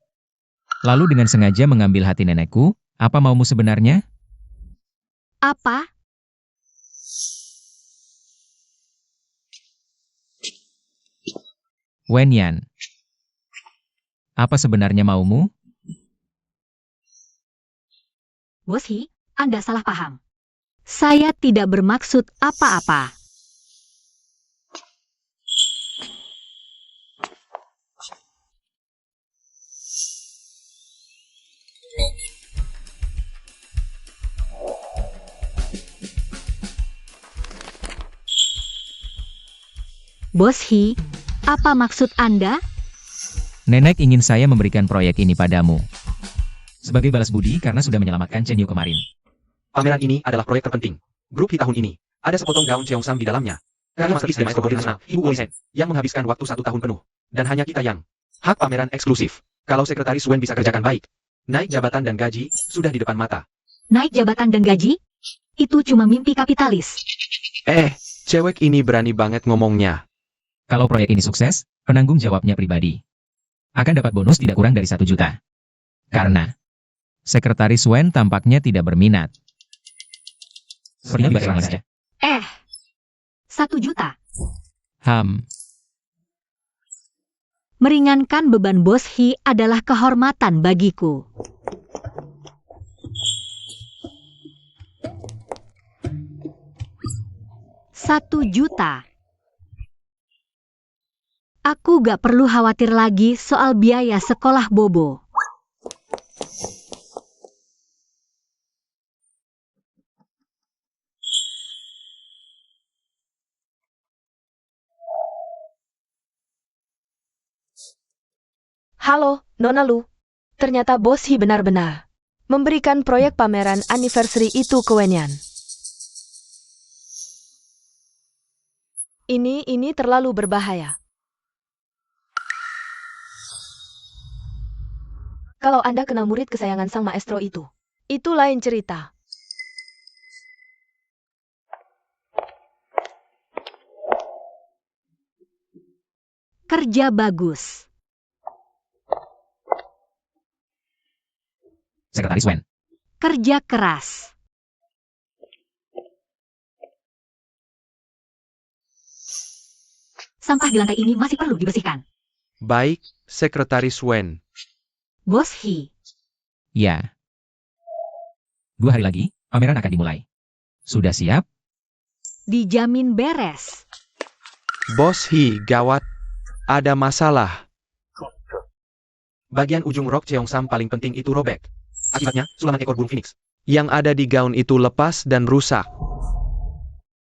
D: Lalu dengan sengaja mengambil hati nenekku, apa maumu sebenarnya?
A: Apa?
D: Wenyan. Apa sebenarnya maumu?
A: Bos He, Anda salah paham. Saya tidak bermaksud apa-apa. Bos He, apa maksud Anda?
D: Nenek ingin saya memberikan proyek ini padamu. Sebagai balas budi karena sudah menyelamatkan Chen Yu kemarin.
B: Pameran ini adalah proyek terpenting. Grup He tahun ini. Ada sepotong gaun Cheongsam di dalamnya. Karya masterpiece dari Maestro Godin Nasional, Ibu Olisen, yang menghabiskan waktu 1 tahun penuh. Dan hanya kita yang hak pameran eksklusif. Kalau Sekretaris Wen bisa kerjakan baik, naik jabatan dan gaji sudah di depan mata.
A: Naik jabatan dan gaji? Itu cuma mimpi kapitalis.
B: Cewek ini berani banget ngomongnya.
D: Kalau proyek ini sukses, penanggung jawabnya pribadi. Akan dapat bonus tidak kurang dari 1 juta. Karena Sekretaris Wen tampaknya tidak berminat. Sepertinya lebih baik saja.
A: 1 juta. Meringankan beban Bos He adalah kehormatan bagiku. Rp1.000.000. Aku gak perlu khawatir lagi soal biaya sekolah Bobo.
C: Halo, Nona Lu. Ternyata Bos He benar-benar memberikan proyek pameran anniversary itu ke Wenyan. Ini terlalu berbahaya. Kalau Anda kenal murid kesayangan sang maestro itu lain cerita.
A: Kerja bagus.
D: Sekretaris Wen.
A: Kerja keras. Sampah di lantai ini masih perlu dibersihkan.
B: Baik, Sekretaris Wen.
A: Bos He.
D: Ya. 2 hari lagi, pameran akan dimulai. Sudah siap?
A: Dijamin beres.
B: Bos He, gawat. Ada masalah. Bagian ujung rok Cheongsam paling penting itu robek. Akibatnya, sulaman ekor burung phoenix yang ada di gaun itu lepas dan rusak.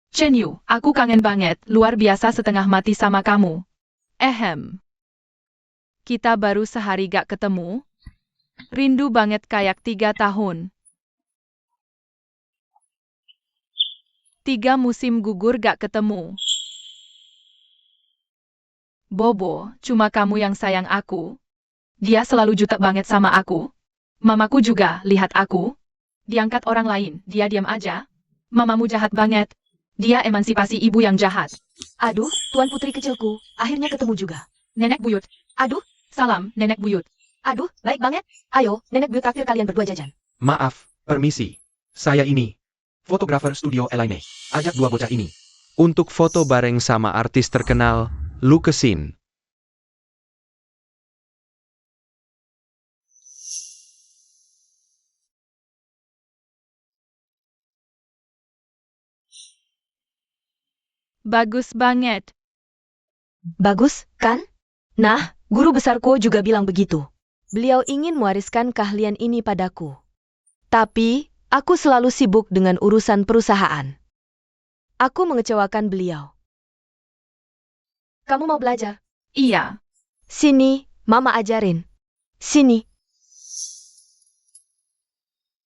E: Chen Yu, aku kangen banget, luar biasa setengah mati sama kamu. Kita baru sehari gak ketemu. Rindu banget kayak 3 tahun. 3 musim gugur gak ketemu. Bobo, cuma kamu yang sayang aku. Dia selalu jutek banget sama aku. Mamaku juga, lihat aku. Diangkat orang lain, dia diam aja. Mamamu jahat banget. Dia emansipasi ibu yang jahat.
C: Aduh, Tuan Putri kecilku, akhirnya ketemu juga.
E: Nenek buyut.
C: Aduh,
E: Salam, Nenek buyut.
C: aduh, baik banget. Ayo, Nenek buyut traktir kalian berdua jajan.
B: Maaf, permisi. Saya ini, fotografer studio Elaine. Ajak 2 bocah ini untuk foto bareng sama artis terkenal, Lu Kesin.
E: Bagus banget.
C: Bagus, kan? Nah, guru besarku juga bilang begitu. Beliau ingin mewariskan keahlian ini padaku. Tapi, aku selalu sibuk dengan urusan perusahaan. Aku mengecewakan beliau. kamu mau belajar?
E: Iya.
C: Sini, Mama ajarin. Sini.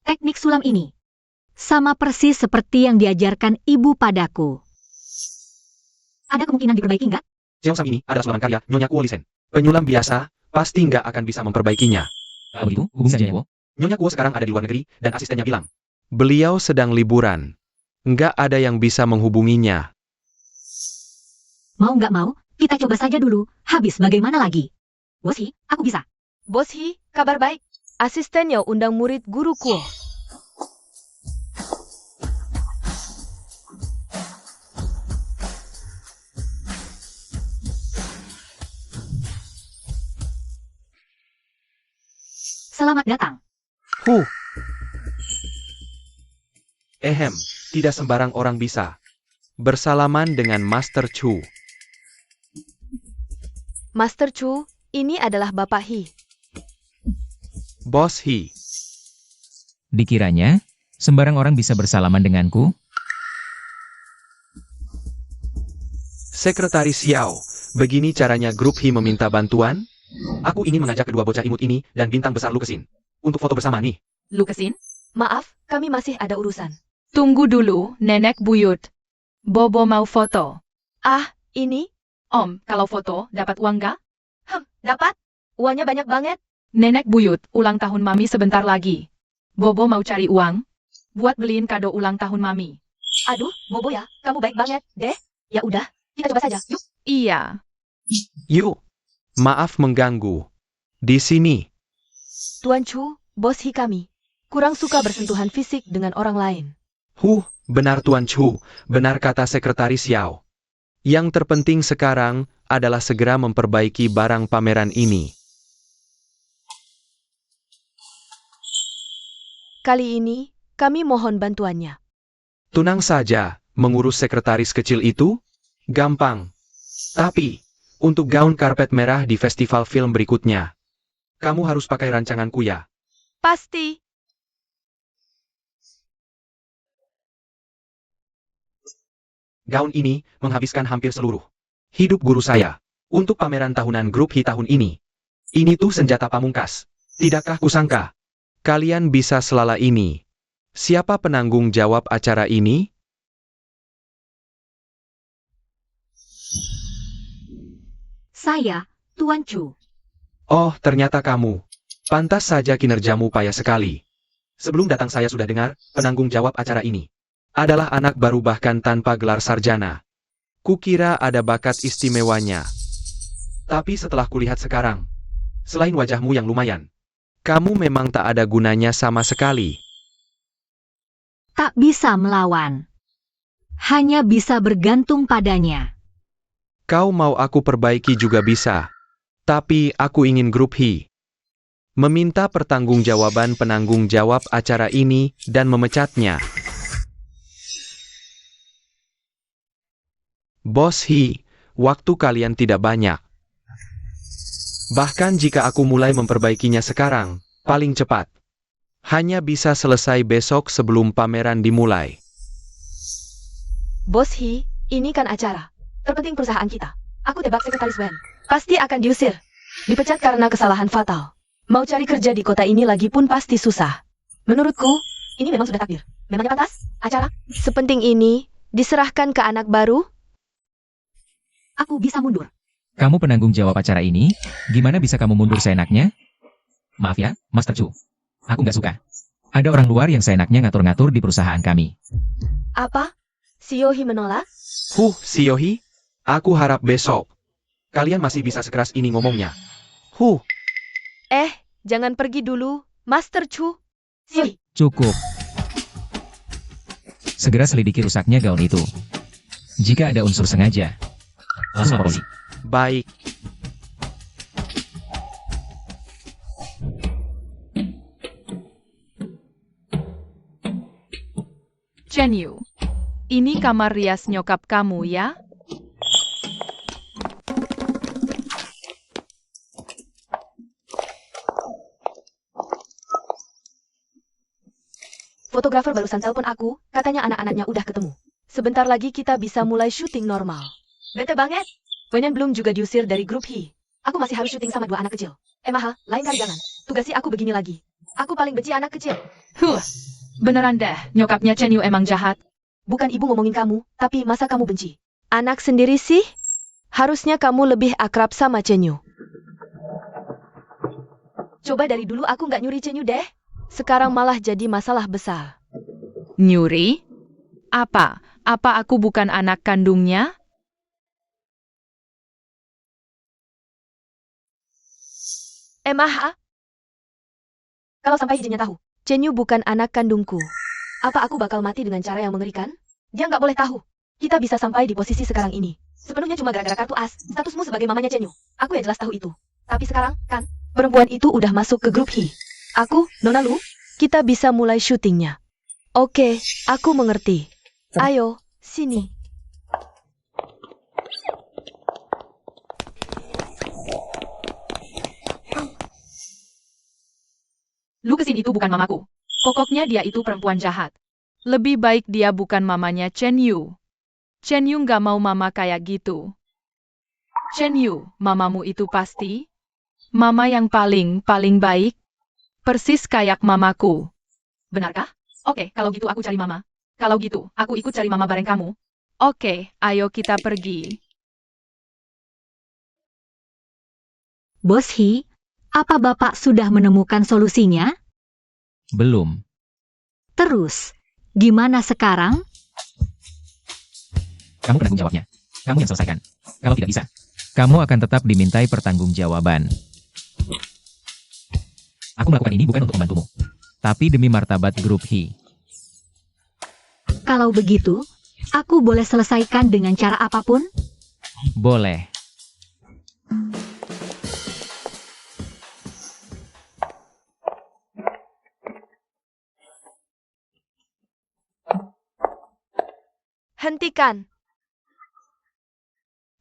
A: Teknik sulam ini sama persis seperti yang diajarkan ibu padaku. Ada kemungkinan diperbaiki nggak?
B: Seongsam ini adalah sulaman karya Nyonya Kuo Lisen. Penyulam biasa pasti nggak akan bisa memperbaikinya.
D: Kalau begitu, hubungi saja Nyawo.
B: Nyonya Kuo sekarang ada di luar negeri, dan asistennya bilang, beliau sedang liburan. Nggak ada yang bisa menghubunginya.
A: Mau nggak mau, kita coba saja dulu. Habis bagaimana lagi? Bos Hi, aku bisa.
C: Bos Hi, kabar baik. Asistennya undang murid guru Kuo.
A: Selamat datang.
B: Ehem, tidak sembarang orang bisa bersalaman dengan Master Chu.
C: Master Chu, ini adalah Bapak Hi.
B: Bos Hi,
D: Dikiranya, sembarang orang bisa bersalaman denganku?
B: Sekretaris Xiao, begini caranya grup Hi meminta bantuan? Aku ingin mengajak kedua bocah imut ini dan bintang besar lukesin untuk foto bersama nih.
E: Lukesin?
C: Maaf, kami masih ada urusan.
E: Tunggu dulu, Nenek Buyut. Bobo mau foto.
C: Ah, ini?
E: Om, kalau foto, dapat uang nggak?
C: Dapat? Uangnya banyak banget.
E: Nenek Buyut, ulang tahun Mami sebentar lagi. Bobo mau cari uang buat beliin kado ulang tahun Mami.
C: Aduh, Bobo ya, kamu baik banget, deh. Ya udah, kita coba saja, yuk.
E: Iya.
B: Yuk, maaf mengganggu. Di sini,
C: Tuan Chu, Bos Hi kami. Kurang suka bersentuhan fisik dengan orang lain.
B: benar Tuan Chu, benar kata Sekretaris Xiao. Yang terpenting sekarang adalah segera memperbaiki barang pameran ini.
C: Kali ini, kami mohon bantuannya.
B: Tunang saja, mengurus sekretaris kecil itu? Gampang. Tapi, untuk gaun karpet merah di festival film berikutnya, kamu harus pakai rancanganku ya.
C: Pasti.
B: Gaun ini menghabiskan hampir seluruh hidup guru saya untuk pameran tahunan grup Hi tahun ini. Ini tuh senjata pamungkas. Tidakkah kusangka? Kalian bisa selala ini. Siapa penanggung jawab acara ini?
A: Saya, Tuan Chu.
B: Oh, ternyata kamu. Pantas saja kinerjamu payah sekali. Sebelum datang saya sudah dengar, penanggung jawab acara ini adalah anak baru bahkan tanpa gelar sarjana. Kukira ada bakat istimewanya. Tapi setelah kulihat sekarang, selain wajahmu yang lumayan, kamu memang tak ada gunanya sama sekali.
A: Tak bisa melawan. Hanya bisa bergantung padanya.
B: Kau mau aku perbaiki juga bisa. Tapi aku ingin grup Hi meminta pertanggungjawaban penanggung jawab acara ini dan memecatnya. Bos Hi, waktu kalian tidak banyak. Bahkan jika aku mulai memperbaikinya sekarang, paling cepat hanya bisa selesai besok sebelum pameran dimulai.
C: Bos Hi, ini kan acara terpenting perusahaan kita. Aku tebak sekretaris Wen pasti akan diusir. Dipecat karena kesalahan fatal. Mau cari kerja di kota ini lagi pun pasti susah. Menurutku, ini memang sudah takdir. Memangnya pantas? Acara sepenting ini diserahkan ke anak baru?
A: Aku bisa mundur.
D: Kamu penanggung jawab acara ini, gimana bisa kamu mundur seenaknya? Maaf ya, Master Chu. Aku nggak suka. Ada orang luar yang seenaknya ngatur-ngatur di perusahaan kami.
C: Apa? Si Yohi menolak?
B: Si Yohi, aku harap besok kalian masih bisa sekeras ini ngomongnya.
C: Jangan pergi dulu, Master Chu. Si Yohi.
D: Cukup. Segera selidiki rusaknya gaun itu. Jika ada unsur sengaja, langsung polisi.
B: Baik.
E: Chen Yu, ini kamar rias nyokap kamu ya?
C: Fotografer barusan telepon aku, katanya anak-anaknya udah ketemu. Sebentar lagi kita bisa mulai syuting normal. Bete banget. Wenyan belum juga diusir dari grup Hi. Aku masih harus syuting sama 2 anak kecil. Maha, lain kali jangan. Tugasi aku begini lagi. Aku paling benci anak kecil.
E: Beneran deh, nyokapnya Chen Yu emang jahat.
C: Bukan ibu ngomongin kamu, tapi masa kamu benci? Anak sendiri sih? Harusnya kamu lebih akrab sama Chen Yu. Coba dari dulu aku nggak nyuri Chen Yu deh. Sekarang malah jadi masalah besar.
E: Nyuri? Apa? Apa aku bukan anak kandungnya?
C: Maha, kalau sampai Hijinya tahu, Chen Yu bukan anak kandungku. Apa aku bakal mati dengan cara yang mengerikan? Dia nggak boleh tahu. Kita bisa sampai di posisi sekarang ini. Sepenuhnya cuma gara-gara kartu as, statusmu sebagai mamanya Chen Yu. Aku ya jelas tahu itu. Tapi sekarang, kan, perempuan itu udah masuk ke grup Hi. Aku, Nona Lu, kita bisa mulai syutingnya. Oke, aku mengerti. Ayo, sini.
E: Lu kesini itu bukan mamaku. Pokoknya dia itu perempuan jahat. Lebih baik dia bukan mamanya Chen Yu. Chen Yu nggak mau mama kayak gitu. Chen Yu, mamamu itu pasti mama yang paling baik. Persis kayak mamaku. Benarkah? Oke, kalau gitu aku cari mama. Kalau gitu, aku ikut cari mama bareng kamu. Oke, ayo kita pergi.
A: Bos Hi, apa Bapak sudah menemukan solusinya?
D: Belum.
A: Terus, gimana sekarang?
D: Kamu penanggung jawabnya. Kamu yang selesaikan. Kalau tidak bisa, kamu akan tetap dimintai pertanggungjawaban. Aku melakukan ini bukan untuk membantumu, tapi demi martabat grup Hi.
A: Kalau begitu, aku boleh selesaikan dengan cara apapun?
D: Boleh.
C: Hentikan.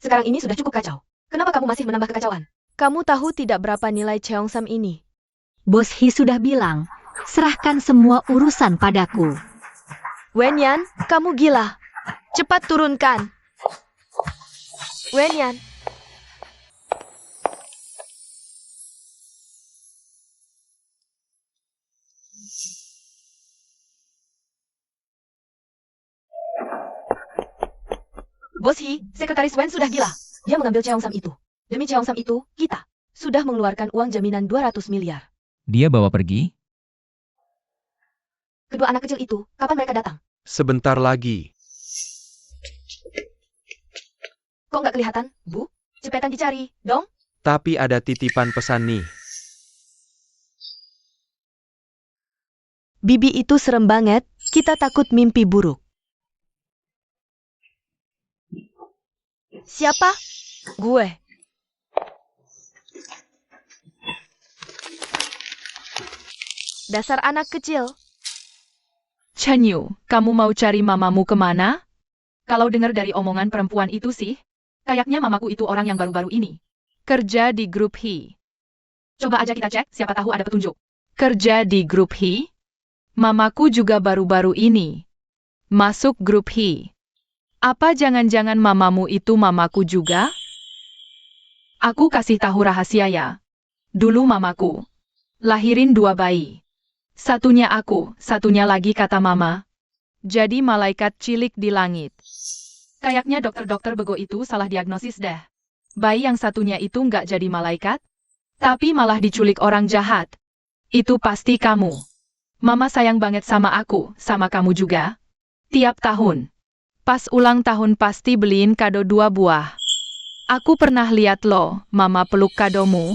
C: Sekarang ini sudah cukup kacau. Kenapa kamu masih menambah kekacauan? Kamu tahu tidak berapa nilai Cheongsam ini?
A: Bos Hi sudah bilang, serahkan semua urusan padaku.
C: Wenyan, kamu gila. Cepat turunkan. Wenyan. Bos Hi, Sekretaris Wen sudah gila. Dia mengambil Cheongsam itu. Demi Cheongsam itu, kita sudah mengeluarkan uang jaminan 200 miliar.
D: Dia bawa pergi?
C: Kedua anak kecil itu, kapan mereka datang?
B: Sebentar lagi.
C: Kok nggak kelihatan, Bu? Cepetan dicari, dong.
B: Tapi ada titipan pesan nih.
C: Bibi itu serem banget, kita takut mimpi buruk. Siapa? Gue. Dasar anak kecil.
E: Chen Yu, kamu mau cari mamamu kemana? Kalau dengar dari omongan perempuan itu sih, kayaknya mamaku itu orang yang baru-baru ini kerja di grup Hi. Coba aja kita cek, siapa tahu ada petunjuk. Kerja di grup Hi? Mamaku juga baru-baru ini masuk grup Hi. Apa jangan-jangan mamamu itu mamaku juga? Aku kasih tahu rahasia ya. Dulu mamaku lahirin 2 bayi. Satunya aku, satunya lagi kata mama. Jadi malaikat cilik di langit. Kayaknya dokter-dokter bego itu salah diagnosis deh. Bayi yang satunya itu nggak jadi malaikat, tapi malah diculik orang jahat. Itu pasti kamu. Mama sayang banget sama aku, sama kamu juga. Tiap tahun. Pas ulang tahun pasti beliin kado 2 buah. Aku pernah lihat loh, mama peluk kadomu.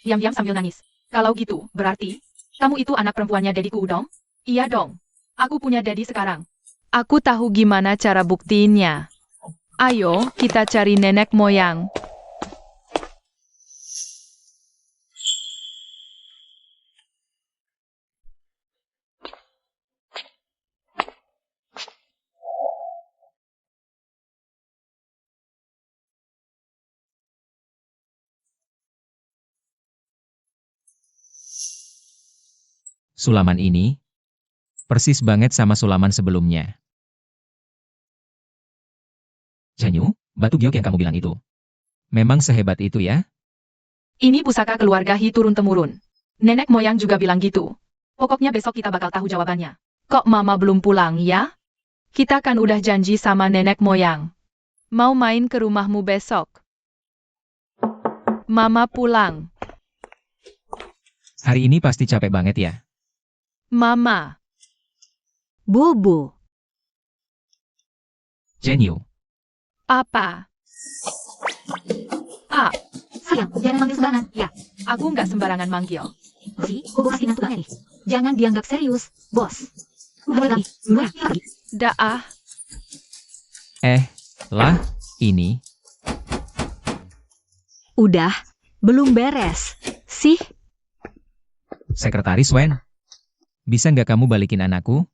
E: Diam-diam sambil nangis. Kalau gitu, berarti kamu itu anak perempuannya dediku dong? Iya dong. Aku punya dedi sekarang. Aku tahu gimana cara buktiinnya. Ayo, kita cari nenek moyang.
D: Sulaman ini persis banget sama sulaman sebelumnya. Chen Yu, batu giok yang kamu bilang itu. Memang sehebat itu ya?
E: Ini pusaka keluarga Hi turun-temurun. Nenek moyang juga bilang gitu. Pokoknya besok kita bakal tahu jawabannya. Kok mama belum pulang ya? Kita kan udah janji sama nenek moyang. Mau main ke rumahmu besok. Mama pulang.
D: Hari ini pasti capek banget ya?
E: Mama.
A: Bobo.
D: Jenyu.
E: Apa? Ah,
A: Sayang, jangan manggil sembarangan. Ya,
E: aku nggak sembarangan manggil.
A: si, Bobo pasti ngantuk banget nih. Jangan dianggap serius, bos. Udah lagi, udah lagi.
E: Dah.
D: Lah, ini.
A: Udah, belum beres. Sih,
D: Sekretaris Wen. Bisa nggak kamu balikin anakku?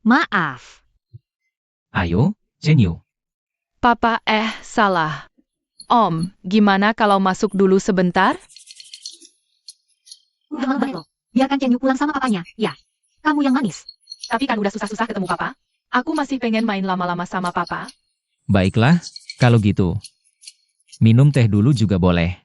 A: maaf.
D: Ayo, Jenyu.
E: Papa salah. Om, gimana kalau masuk dulu sebentar?
A: Udah malam banget loh. Biarkan Chen Yu pulang sama papanya. Ya, kamu yang manis.
E: Tapi kan udah susah-susah ketemu papa. Aku masih pengen main lama-lama sama papa.
D: Baiklah, kalau gitu. Minum teh dulu juga boleh.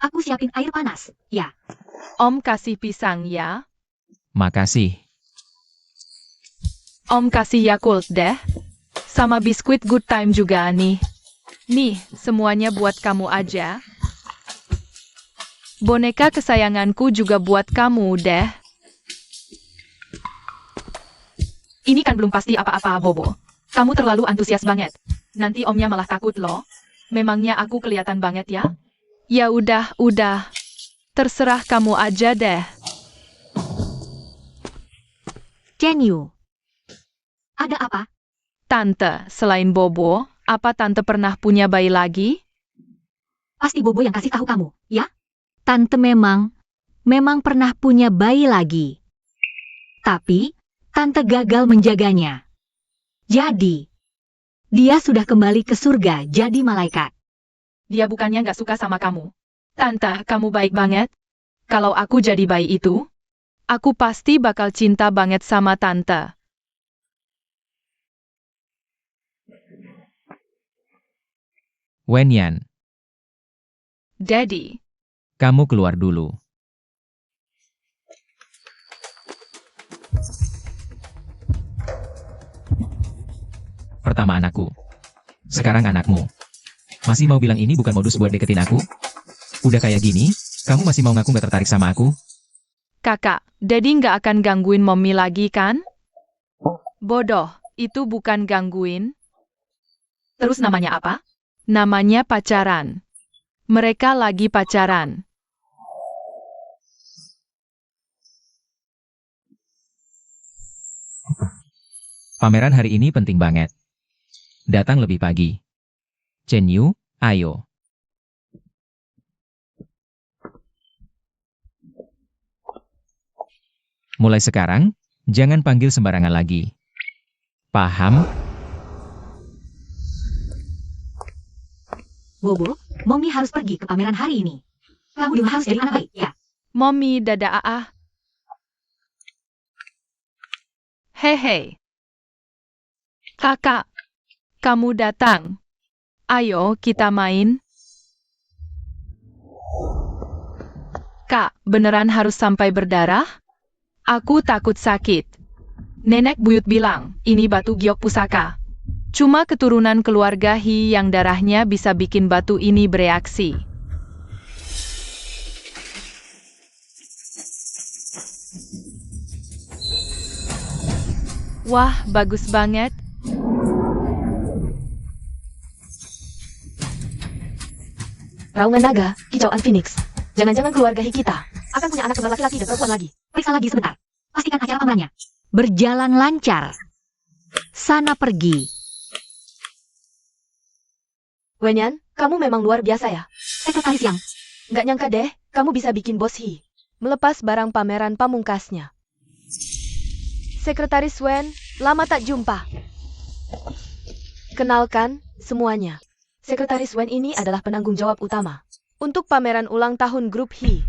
A: Aku siapin air panas. Ya,
E: Om kasih pisang ya.
D: Makasih.
E: Om kasih Yakult deh. Sama biskuit good time juga nih. Nih, semuanya buat kamu aja. Boneka kesayanganku juga buat kamu deh. Ini kan belum pasti apa-apa, Bobo. Kamu terlalu antusias banget. Nanti omnya malah takut loh. Memangnya aku kelihatan banget ya? Ya udah. Terserah kamu aja deh.
A: Chen Yu. Ada apa?
E: Tante, selain Bobo, apa Tante pernah punya bayi lagi?
A: Pasti Bobo yang kasih tahu kamu, ya? Tante memang pernah punya bayi lagi. Tapi, Tante gagal menjaganya. Jadi, dia sudah kembali ke surga jadi malaikat.
E: Dia bukannya nggak suka sama kamu. Tante, kamu baik banget. Kalau aku jadi bayi itu, aku pasti bakal cinta banget sama Tante.
D: Wen Yan,
E: Daddy,
D: kamu keluar dulu. Pertama anakku. Sekarang anakmu. Masih mau bilang ini bukan modus buat deketin aku? Udah kayak gini, kamu masih mau ngaku gak tertarik sama aku?
E: kakak, Daddy nggak akan gangguin Mommy lagi kan? Bodoh, itu bukan gangguin. Terus namanya apa? Namanya pacaran. Mereka lagi pacaran.
D: Pameran hari ini penting banget. Datang lebih pagi. Chen Yu, ayo. Mulai sekarang, jangan panggil sembarangan lagi. Paham?
A: Bobo, Mommy harus pergi ke pameran hari ini. Kamu juga harus jadi anak baik, ya?
E: Mommy, dadah Hehe. Kakak, kamu datang. Ayo kita main. Kak, beneran harus sampai berdarah? Aku takut sakit. Nenek buyut bilang, ini batu giok pusaka. Cuma keturunan keluarga Hi yang darahnya bisa bikin batu ini bereaksi. Wah, bagus banget.
C: Raungan naga, kicauan phoenix. Jangan-jangan keluarga Hi kita akan punya anak kembar laki-laki dan perempuan lagi.
A: Periksa lagi sebentar. Pastikan acara pamerannya berjalan lancar. Sana pergi.
C: Wenyan, kamu memang luar biasa ya.
A: Sekretaris yang
C: Nggak nyangka deh, kamu bisa bikin bos Hi melepas barang pameran pamungkasnya. Sekretaris Wen, lama tak jumpa. Kenalkan, semuanya. Sekretaris Wen ini adalah penanggung jawab utama untuk pameran ulang tahun grup Hi.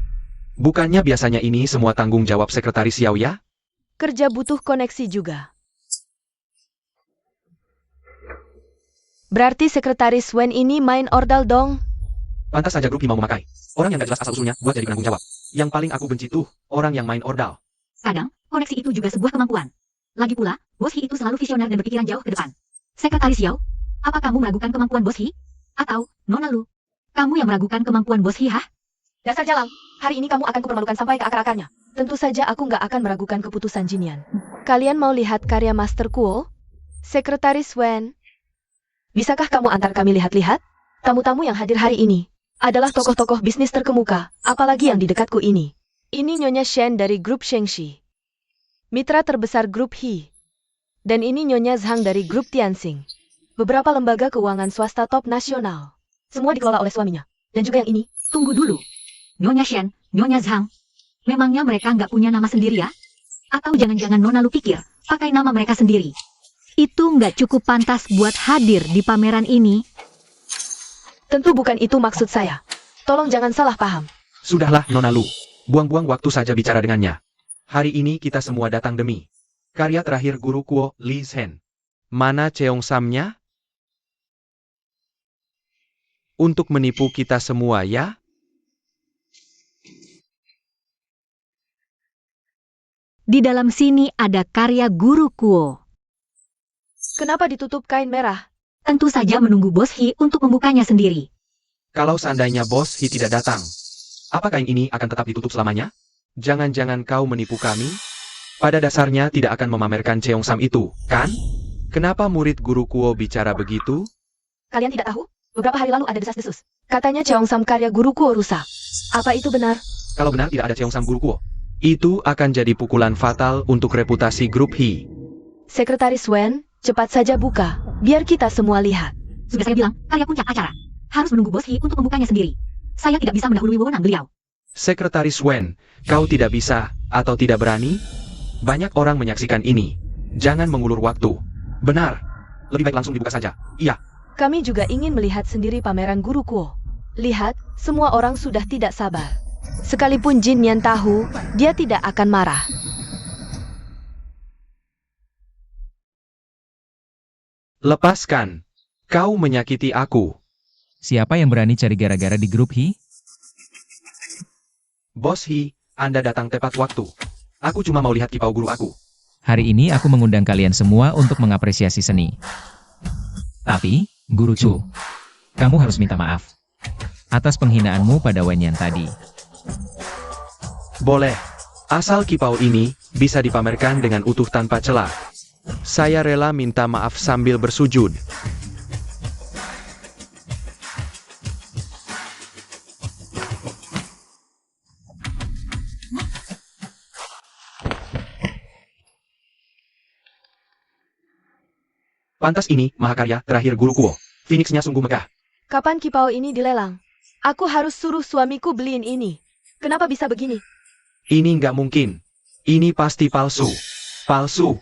B: Bukannya biasanya ini semua tanggung jawab Sekretaris Xiao ya?
C: Kerja butuh koneksi juga. Berarti Sekretaris Wen ini main ordal dong?
B: Pantas saja grup Hi mau memakai orang yang gak jelas asal-usulnya buat jadi penanggung jawab. Yang paling aku benci tuh, orang yang main ordal.
A: Kadang, koneksi itu juga sebuah kemampuan. Lagi pula, Bos Hi itu selalu visioner dan berpikiran jauh ke depan. Sekretaris Xiao, apa kamu meragukan kemampuan Bos Hi? Atau, Nona Lu, kamu yang meragukan kemampuan Bos Hi, hah?
C: Dasar jalang, hari ini kamu akan kupermalukan sampai ke akar-akarnya. Tentu saja aku nggak akan meragukan keputusan Jinian. Kalian mau lihat karya Master Kuo? Sekretaris Wen, bisakah kamu antar kami lihat-lihat? Tamu-tamu yang hadir hari ini adalah tokoh-tokoh bisnis terkemuka, apalagi yang di dekatku ini. Ini Nyonya Shen dari grup Shengxi, mitra terbesar grup Hi. Dan ini Nyonya Zhang dari grup Tianxing. Beberapa lembaga keuangan swasta top nasional. Semua dikelola oleh suaminya. Dan juga yang ini.
A: Tunggu dulu. Nyonya Shen, Nyonya Zhang. Memangnya mereka nggak punya nama sendiri ya? Atau jangan-jangan Nona Lu pikir, pakai nama mereka sendiri? Itu nggak cukup pantas buat hadir di pameran ini.
C: Tentu bukan itu maksud saya. Tolong jangan salah paham.
B: Sudahlah, Nona Lu. Buang-buang waktu saja bicara dengannya. Hari ini kita semua datang demi karya terakhir Guru Kuo, Li Zhen. Mana Cheongsam-nya? Untuk menipu kita semua ya?
A: Di dalam sini ada karya Guru Kuo.
C: Kenapa ditutup kain merah?
A: Tentu saja menunggu Bos Hi untuk membukanya sendiri.
B: Kalau seandainya Bos Hi tidak datang, apa kain ini akan tetap ditutup selamanya? Jangan-jangan kau menipu kami? Pada dasarnya tidak akan memamerkan Cheongsam itu, kan? Kenapa murid Guru Kuo bicara begitu?
C: Kalian tidak tahu? Beberapa hari lalu ada desas-desus. Katanya Cheongsam karya Guru Kuo rusak. Apa itu benar?
B: Kalau benar tidak ada Cheongsam Guru Kuo, itu akan jadi pukulan fatal untuk reputasi grup Hi.
C: Sekretaris Wen, cepat saja buka, biar kita semua lihat.
A: Sudah saya bilang, karya puncak acara. Harus menunggu Bos Hi untuk membukanya sendiri. Saya tidak bisa mendahului wewenang beliau.
B: Sekretaris Wen, kau tidak bisa atau tidak berani? Banyak orang menyaksikan ini. Jangan mengulur waktu. Benar. Lebih baik langsung dibuka saja. Iya.
C: Kami juga ingin melihat sendiri pameran Guru Kuo. Lihat, semua orang sudah tidak sabar. Sekalipun Jin Nian tahu, dia tidak akan marah.
B: Lepaskan. Kau menyakiti aku.
D: Siapa yang berani cari gara-gara di grup Hi?
B: Bos Hi, Anda datang tepat waktu. Aku cuma mau lihat kipau guru aku.
D: Hari ini aku mengundang kalian semua untuk mengapresiasi seni. Tapi, Guru Chu, kamu harus minta maaf atas penghinaanmu pada Wenyan tadi.
B: Boleh. Asal kipau ini bisa dipamerkan dengan utuh tanpa celah. Saya rela minta maaf sambil bersujud. Pantas ini, mahakarya terakhir Guru Kuo. Phoenix-nya sungguh megah.
C: Kapan kipau ini dilelang? Aku harus suruh suamiku beliin ini. Kenapa bisa begini?
B: Ini nggak mungkin. Ini pasti palsu. Palsu.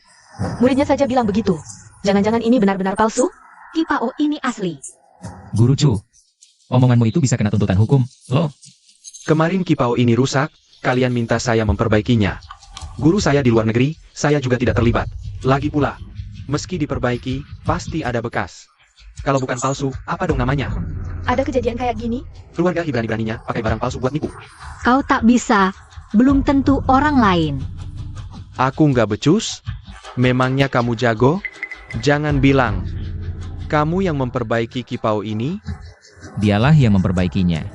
C: Muridnya saja bilang begitu. Jangan-jangan ini benar-benar palsu?
A: Kipao ini asli.
D: Guru Chu, omonganmu itu bisa kena tuntutan hukum, loh.
B: Kemarin kipau ini rusak, kalian minta saya memperbaikinya. Guru saya di luar negeri, saya juga tidak terlibat. Lagi pula, meski diperbaiki, pasti ada bekas. Kalau bukan palsu, apa dong namanya?
C: Ada kejadian kayak gini?
B: Keluarga berani-beraninya pakai barang palsu buat nipu.
A: Kau tak bisa. Belum tentu orang lain.
B: Aku nggak becus? Memangnya kamu jago? Jangan bilang. Kamu yang memperbaiki kipau ini?
D: Dialah yang memperbaikinya.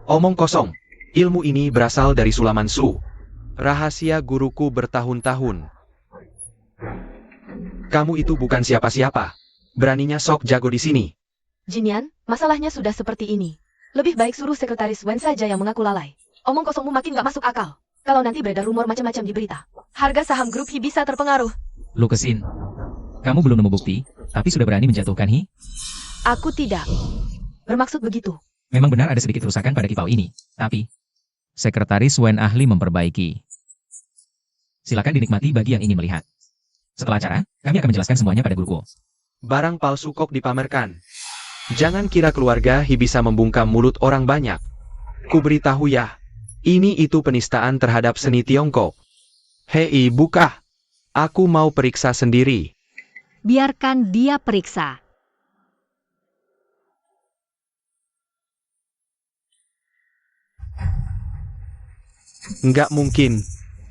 B: Omong kosong. Ilmu ini berasal dari Sulaman Su. Rahasia guruku bertahun-tahun. Kamu itu bukan siapa-siapa. Beraninya sok jago di sini.
C: Jinian, masalahnya sudah seperti ini. Lebih baik suruh Sekretaris Wen saja yang mengaku lalai. Omong kosongmu makin gak masuk akal. Kalau nanti beredar rumor macam-macam di berita, harga saham grup Hi bisa terpengaruh.
D: Lukesin, kamu belum nemu bukti, tapi sudah berani menjatuhkan Hi?
C: Aku tidak bermaksud begitu.
D: Memang benar ada sedikit kerusakan pada kipau ini, tapi Sekretaris Wen ahli memperbaiki. Silakan dinikmati bagi yang ingin melihat. Setelah acara, kami akan menjelaskan semuanya pada Guru Kuo.
B: Barang palsu kok dipamerkan. Jangan kira keluarga Hi bisa membungkam mulut orang banyak. Ku beritahu ya. Ini itu penistaan terhadap seni Tiongkok. Hei, buka. Aku mau periksa sendiri.
A: Biarkan dia periksa.
B: Nggak mungkin.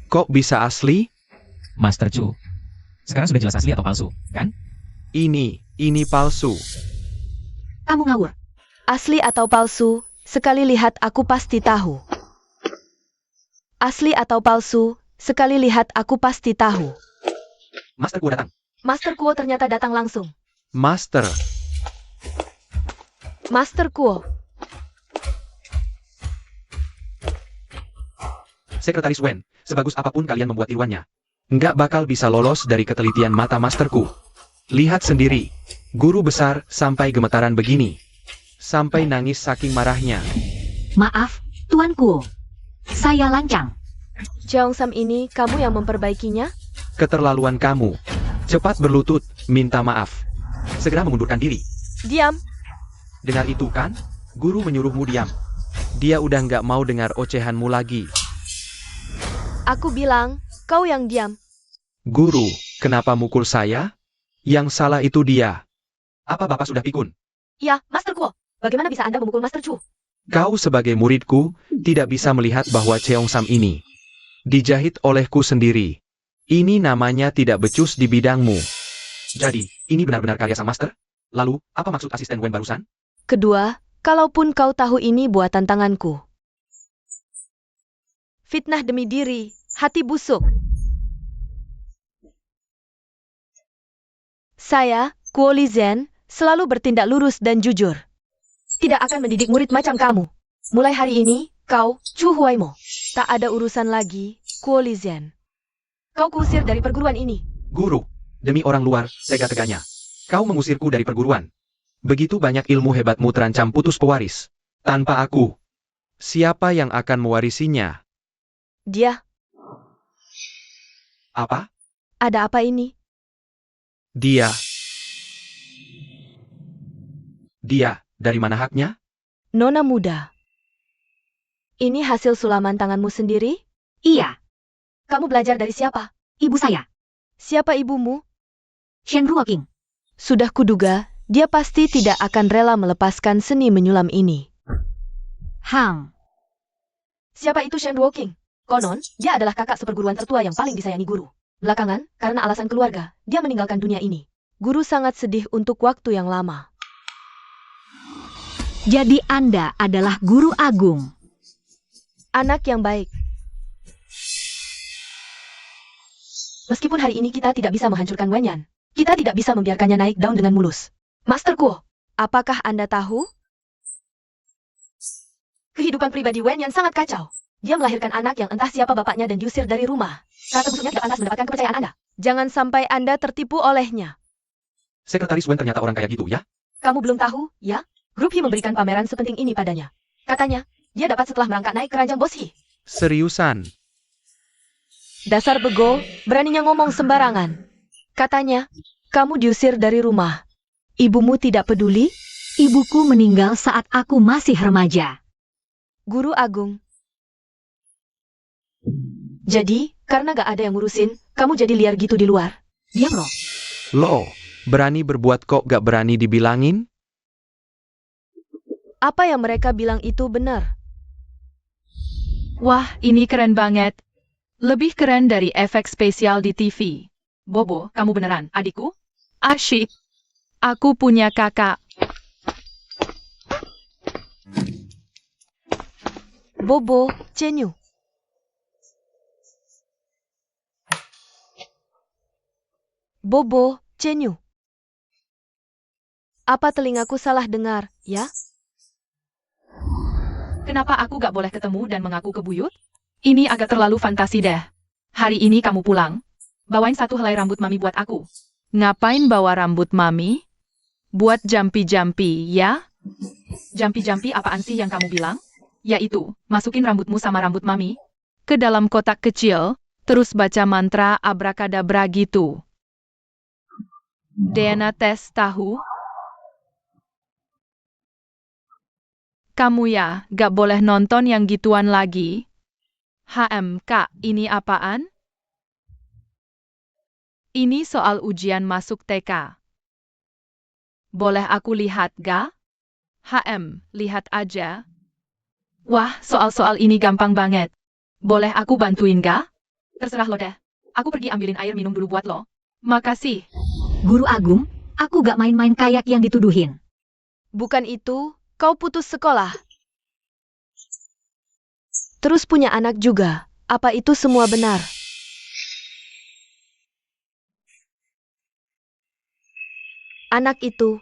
B: Kok bisa asli?
D: Master Chu. Sekarang sudah jelas asli atau palsu, kan?
B: Ini palsu.
A: Kamu ngawur.
C: Asli atau palsu, sekali lihat aku pasti tahu. Asli atau palsu, sekali lihat aku pasti tahu.
B: Master Kuo datang.
C: Master Kuo ternyata datang langsung.
B: Master.
C: Master Kuo.
B: Sekretaris Wen, sebagus apapun kalian membuat tiruannya, nggak bakal bisa lolos dari ketelitian mata masterku. Lihat sendiri, guru besar sampai gemetaran begini. Sampai nangis saking marahnya.
A: Maaf, Tuan Kuo. Saya lancang.
C: Cheongsam ini kamu yang memperbaikinya?
B: Keterlaluan kamu. Cepat berlutut, minta maaf. Segera mengundurkan diri.
C: Diam.
B: Dengar itu kan? Guru menyuruhmu diam. Dia udah nggak mau dengar ocehanmu lagi.
C: Aku bilang, kau yang diam.
B: Guru, kenapa mukul saya? Yang salah itu dia. Apa Bapak sudah pikun?
C: Ya, Master Kuo. Bagaimana bisa Anda memukul Master Chu?
B: Kau sebagai muridku, tidak bisa melihat bahwa Cheongsam ini dijahit olehku sendiri. Ini namanya tidak becus di bidangmu. Jadi, ini benar-benar karya sang master? Lalu, apa maksud asisten Wen barusan?
C: Kedua, kalaupun kau tahu ini buatan tanganku. Fitnah demi diri, hati busuk. Saya, Kuo Li Zhen, selalu bertindak lurus dan jujur. Tidak akan mendidik murid macam kamu. Mulai hari ini, kau, Chu Huaimo. Tak ada urusan lagi, Kuo Li Zhen. Kau kuusir dari perguruan ini.
B: Guru, demi orang luar, tega-teganya. Kau mengusirku dari perguruan. Begitu banyak ilmu hebatmu terancam putus pewaris. Tanpa aku, siapa yang akan mewarisinya?
C: Dia,
B: Apa?
C: ada apa ini?
B: Dia. Dia, dari mana haknya?
C: Nona muda. Ini hasil sulaman tanganmu sendiri?
A: Iya,
C: Kamu belajar dari siapa?
A: ibu saya,
C: Siapa ibumu?
A: Shen Ruoking.
C: Sudah kuduga, dia pasti tidak akan rela melepaskan seni menyulam ini.
A: Hang.
C: Siapa itu Shen Ruoking? Konon, dia adalah kakak seperguruan tertua yang paling disayangi guru. Belakangan, karena alasan keluarga, dia meninggalkan dunia ini. Guru sangat sedih untuk waktu yang lama.
A: Jadi Anda adalah guru agung.
C: Anak yang baik. Meskipun hari ini kita tidak bisa menghancurkan Wanyan, kita tidak bisa membiarkannya naik daun dengan mulus. Master Kuo, apakah Anda tahu? Kehidupan pribadi Wanyan sangat kacau. Dia melahirkan anak yang entah siapa bapaknya dan diusir dari rumah. Rasa busuknya tidak pantas mendapatkan kepercayaan Anda. Jangan sampai Anda tertipu olehnya.
B: Sekretaris Wen ternyata orang kayak gitu ya?
C: Kamu belum tahu, ya? Grup Hi memberikan pameran sepenting ini padanya. Katanya, dia dapat setelah merangkak naik ke ranjang bos Hi.
B: Seriusan?
C: Dasar bego, beraninya ngomong sembarangan. Katanya, kamu diusir dari rumah. Ibumu tidak peduli?
A: Ibuku meninggal saat aku masih remaja.
C: Guru Agung. Jadi, karena gak ada yang ngurusin, kamu jadi liar gitu di luar.
A: Diam loh.
B: Loh, berani berbuat kok gak berani dibilangin?
C: Apa yang mereka bilang itu benar.
E: Wah, ini keren banget. Lebih keren dari efek spesial di TV. Bobo, kamu beneran adikku? Asyik. Aku punya kakak.
C: Bobo, Cenyu. Bobo, Cenyu. Apa telingaku salah dengar, ya?
E: Kenapa aku gak boleh ketemu dan mengaku ke buyut? Ini agak terlalu fantasi deh. Hari ini kamu pulang. Bawain satu helai rambut mami buat aku. Ngapain bawa rambut mami? Buat jampi-jampi, ya? Jampi-jampi apaan sih yang kamu bilang? Yaitu, masukin rambutmu sama rambut mami ke dalam kotak kecil, terus baca mantra abrakadabra gitu. DNA tes tahu? Kamu ya, gak boleh nonton yang gituan lagi. Kak, ini apaan? Ini soal ujian masuk TK. Boleh aku lihat gak? Lihat aja. Wah, soal-soal ini gampang banget. Boleh aku bantuin gak? Terserah lo deh. Aku pergi ambilin air minum dulu buat lo. Makasih.
A: Guru Agung, aku gak main-main kayak yang dituduhin.
C: Bukan itu, kau putus sekolah. Terus punya anak juga. Apa itu semua benar? Anak itu.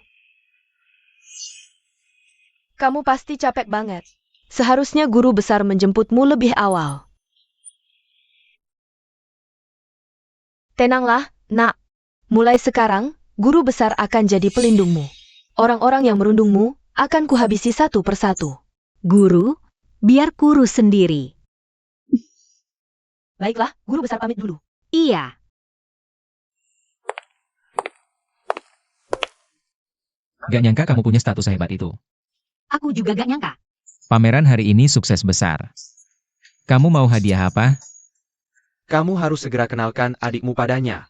C: Kamu pasti capek banget. Seharusnya guru besar menjemputmu lebih awal. Tenanglah, nak. Mulai sekarang, guru besar akan jadi pelindungmu. Orang-orang yang merundungmu akan kuhabisi satu persatu.
A: Guru, biar kurus sendiri.
C: Baiklah, guru besar pamit dulu.
A: Iya.
D: Gak nyangka kamu punya status hebat itu.
A: Aku juga gak nyangka.
D: Pameran hari ini sukses besar. Kamu mau hadiah apa?
B: Kamu harus segera kenalkan adikmu padanya.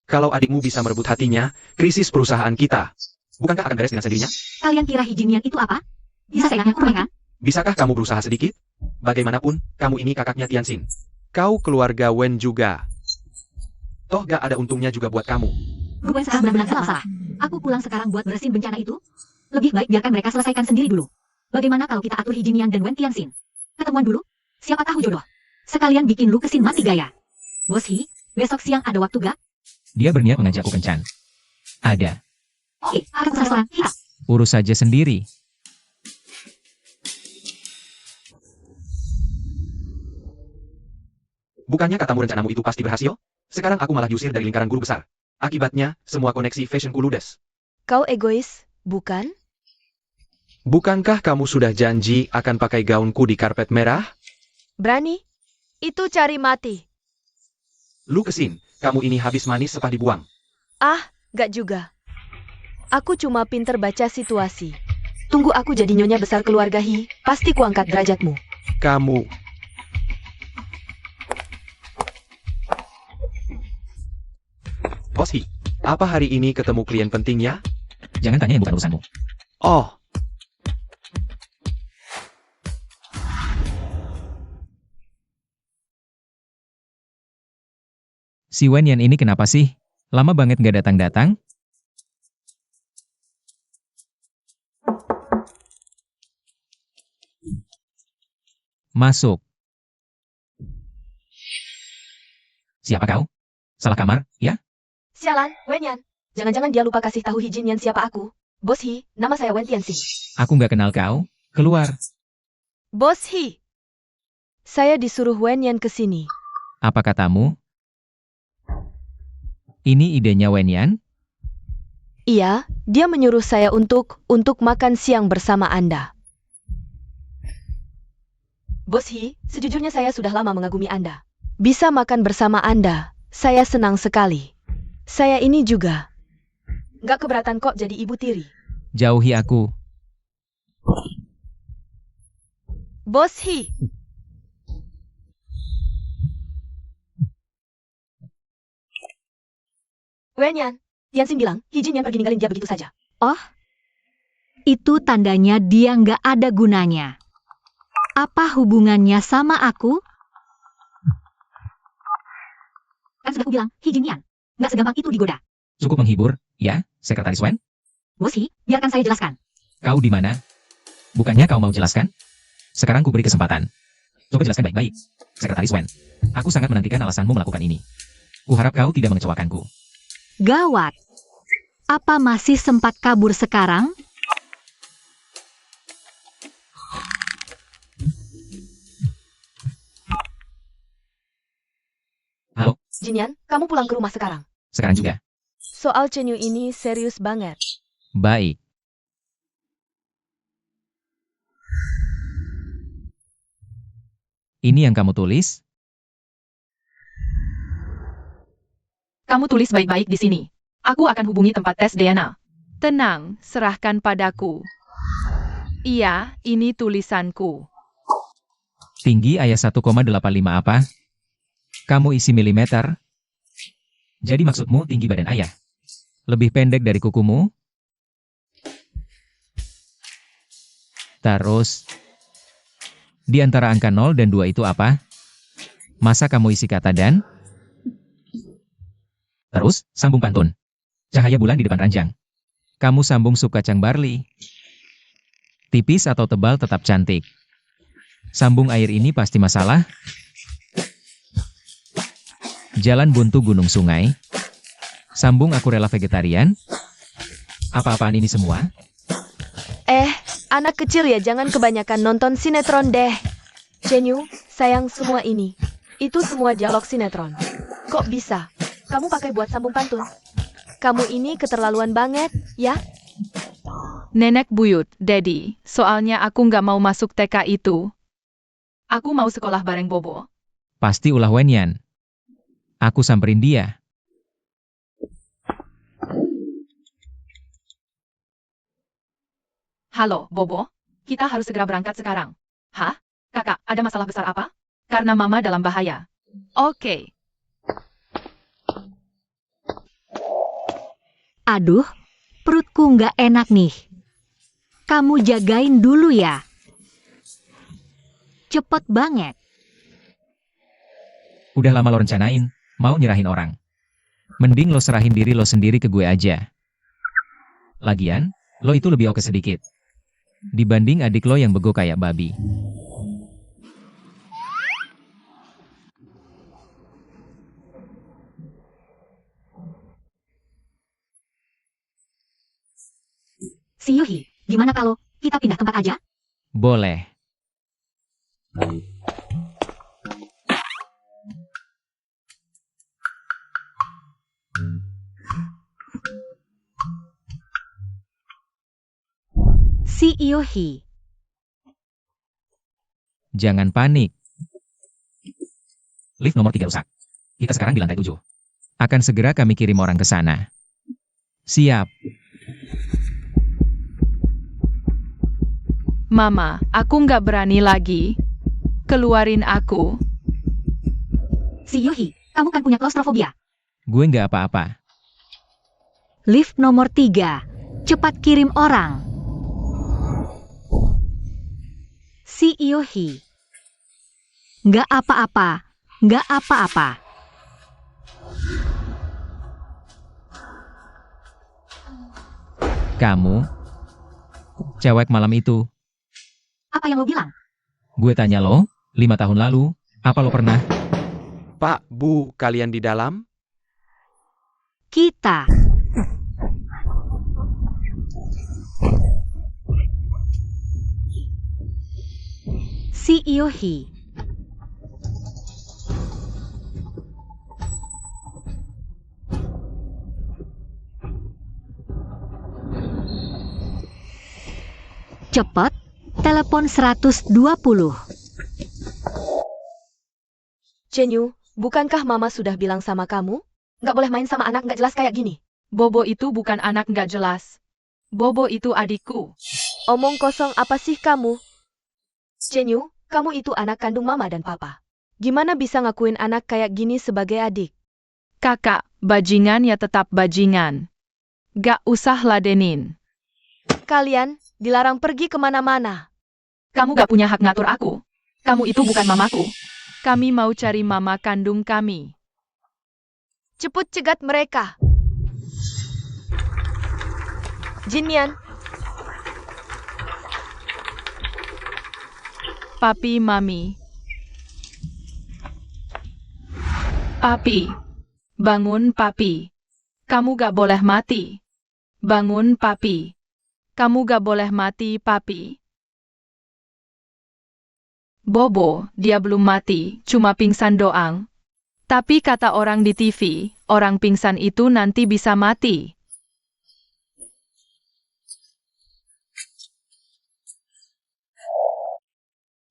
B: Kalau adikmu bisa merebut hatinya, krisis perusahaan kita. Bukankah akan beres dengan sendirinya?
A: Kalian kira Hijinian itu apa? Bisa seenaknya kurang kan?
B: Bisakah kamu berusaha sedikit? Bagaimanapun, kamu ini kakaknya Tianxin. Kau keluarga Wen juga. Toh gak ada untungnya juga buat kamu.
A: Guru Wen sekarang benar-benar salah. Aku pulang sekarang buat beresin bencana itu. Lebih baik biarkan mereka selesaikan sendiri dulu. Bagaimana kalau kita atur Hijinian dan Wen Tianxin? Ketemuan dulu? Siapa tahu jodoh. Sekalian bikin lu kesin mati gaya. Bos Hi, besok siang ada waktu gak?
D: Dia berniat mengajakku kencan. Ada.
A: Oke, aku kesana sekarang. Kita.
D: Urus saja sendiri.
B: Bukannya katamu rencanamu itu pasti berhasil? Sekarang aku malah diusir dari lingkaran guru besar. Akibatnya, semua koneksi fashionku ludes.
C: Kau egois, bukan?
B: Bukankah kamu sudah janji akan pakai gaunku di karpet merah?
C: Berani? Itu cari mati.
B: Lu kesin, kamu ini habis manis sepah dibuang.
C: Ah, gak juga. Aku cuma pinter baca situasi. Tunggu aku jadi nyonya besar keluarga Hi, pasti kuangkat derajatmu.
B: Kamu. Bos Hi, apa hari ini ketemu klien pentingnya?
D: Jangan tanya yang bukan urusanmu.
B: Oh,
D: Si Wen Yan ini kenapa sih? Lama banget gak datang-datang? Masuk. Siapa kau? Salah kamar, ya?
C: Sialan, Wenyan. Jangan-jangan dia lupa kasih tahu Hijinian siapa aku. Bos Hi, nama saya Wen Tianxin.
D: Aku gak kenal kau. Keluar.
C: Bos Hi. Saya disuruh Wenyan ke sini.
D: Apa katamu? Ini idenya Wen Yan?
C: Iya, dia menyuruh saya untuk makan siang bersama Anda. Bos Hi, sejujurnya saya sudah lama mengagumi Anda. Bisa makan bersama Anda, saya senang sekali. Saya ini juga. Nggak keberatan kok jadi ibu tiri.
D: Jauhi aku.
C: Bos Hi. Wenyan, Tianxin bilang, Hijinian pergi ninggalin dia begitu saja.
A: Itu tandanya dia nggak ada gunanya. Apa hubungannya sama aku? Kan sudah aku bilang, Hijinian. Nggak segampang itu digoda.
D: Cukup menghibur, ya, Sekretaris Wen?
A: Bos Hi, biarkan saya jelaskan.
D: Kau di mana? Bukannya kau mau jelaskan? Sekarang ku beri kesempatan. Coba jelaskan baik-baik. Sekretaris Wen, aku sangat menantikan alasanmu melakukan ini. Kuharap kau tidak mengecewakanku.
A: Gawat. Apa masih sempat kabur sekarang?
D: Halo,
C: Jinian, kamu pulang ke rumah sekarang.
D: sekarang juga.
C: Soal Chenyu ini serius banget.
D: Baik. Ini yang kamu tulis?
E: Kamu tulis baik-baik di sini. Aku akan hubungi tempat tes DNA. Tenang, serahkan padaku. Iya, ini tulisanku.
D: Tinggi ayah 1,85 apa? Kamu isi milimeter? Jadi maksudmu tinggi badan ayah? Lebih pendek dari kukumu? Terus, di antara angka 0 dan 2 itu apa? Masa kamu isi kata dan? Terus, sambung pantun. Cahaya bulan di depan ranjang. Kamu sambung sup kacang barley. Tipis atau tebal tetap cantik. Sambung air ini pasti masalah. Jalan buntu gunung sungai. Sambung aku rela vegetarian. Apa-apaan ini semua?
C: Anak kecil ya jangan kebanyakan nonton sinetron deh. Jenyu, sayang semua ini. Itu semua dialog sinetron. Kok bisa? Kamu pakai buat sambung pantun? Kamu ini keterlaluan banget, ya?
E: Nenek buyut, Daddy, soalnya aku nggak mau masuk TK itu. Aku mau sekolah bareng Bobo.
D: Pasti ulah Wenyan. Aku samperin dia.
E: Halo, Bobo. Kita harus segera berangkat sekarang. Hah? Kakak, ada masalah besar apa? Karena Mama dalam bahaya. Oke.
A: Aduh, perutku nggak enak nih. Kamu jagain dulu ya. Cepet banget.
D: Udah lama lo rencanain, mau nyerahin orang. Mending lo serahin diri lo sendiri ke gue aja. Lagian, lo itu lebih oke sedikit. Dibanding adik lo yang bego kayak babi.
A: Si Yuhi, gimana kalau kita pindah tempat aja?
D: Boleh.
A: Si Yuhi,
D: Jangan panik. Lift nomor 3 rusak. Kita sekarang di lantai 7. Akan segera kami kirim orang ke sana. Siap.
E: Mama, aku nggak berani lagi. Keluarin aku.
A: si Yuhi, kamu kan punya klaustrofobia.
D: Gue nggak apa-apa.
A: Lift nomor 3, cepat kirim orang. Si Yuhi, nggak apa-apa, nggak apa-apa.
D: Kamu, cewek malam itu,
A: Apa yang lo bilang?
D: gue tanya lo, 5 tahun lalu, apa lo pernah?
B: Pak, Bu, kalian di dalam?
A: Kita. Si Yuhi, cepat, telepon 120.
C: Jenyu, bukankah Mama sudah bilang sama kamu? Nggak boleh main sama anak nggak jelas kayak gini.
E: Bobo itu bukan anak nggak jelas. Bobo itu adikku.
C: Omong kosong apa sih kamu? Jenyu, kamu itu anak kandung Mama dan Papa. Gimana bisa ngakuin anak kayak gini sebagai adik?
E: Kakak, bajingan ya tetap bajingan. Gak usah ladenin.
C: Kalian dilarang pergi kemana-mana.
E: Kamu gak punya hak ngatur aku. Kamu itu bukan mamaku. Kami mau cari mama kandung kami.
C: Cepet cegat mereka. Jinyan,
E: Papi, Mami. Papi. Bangun, Papi. Kamu gak boleh mati. Bangun, Papi. Kamu gak boleh mati, Papi. Bobo, dia belum mati, cuma pingsan doang. Tapi kata orang di TV, orang pingsan itu nanti bisa mati.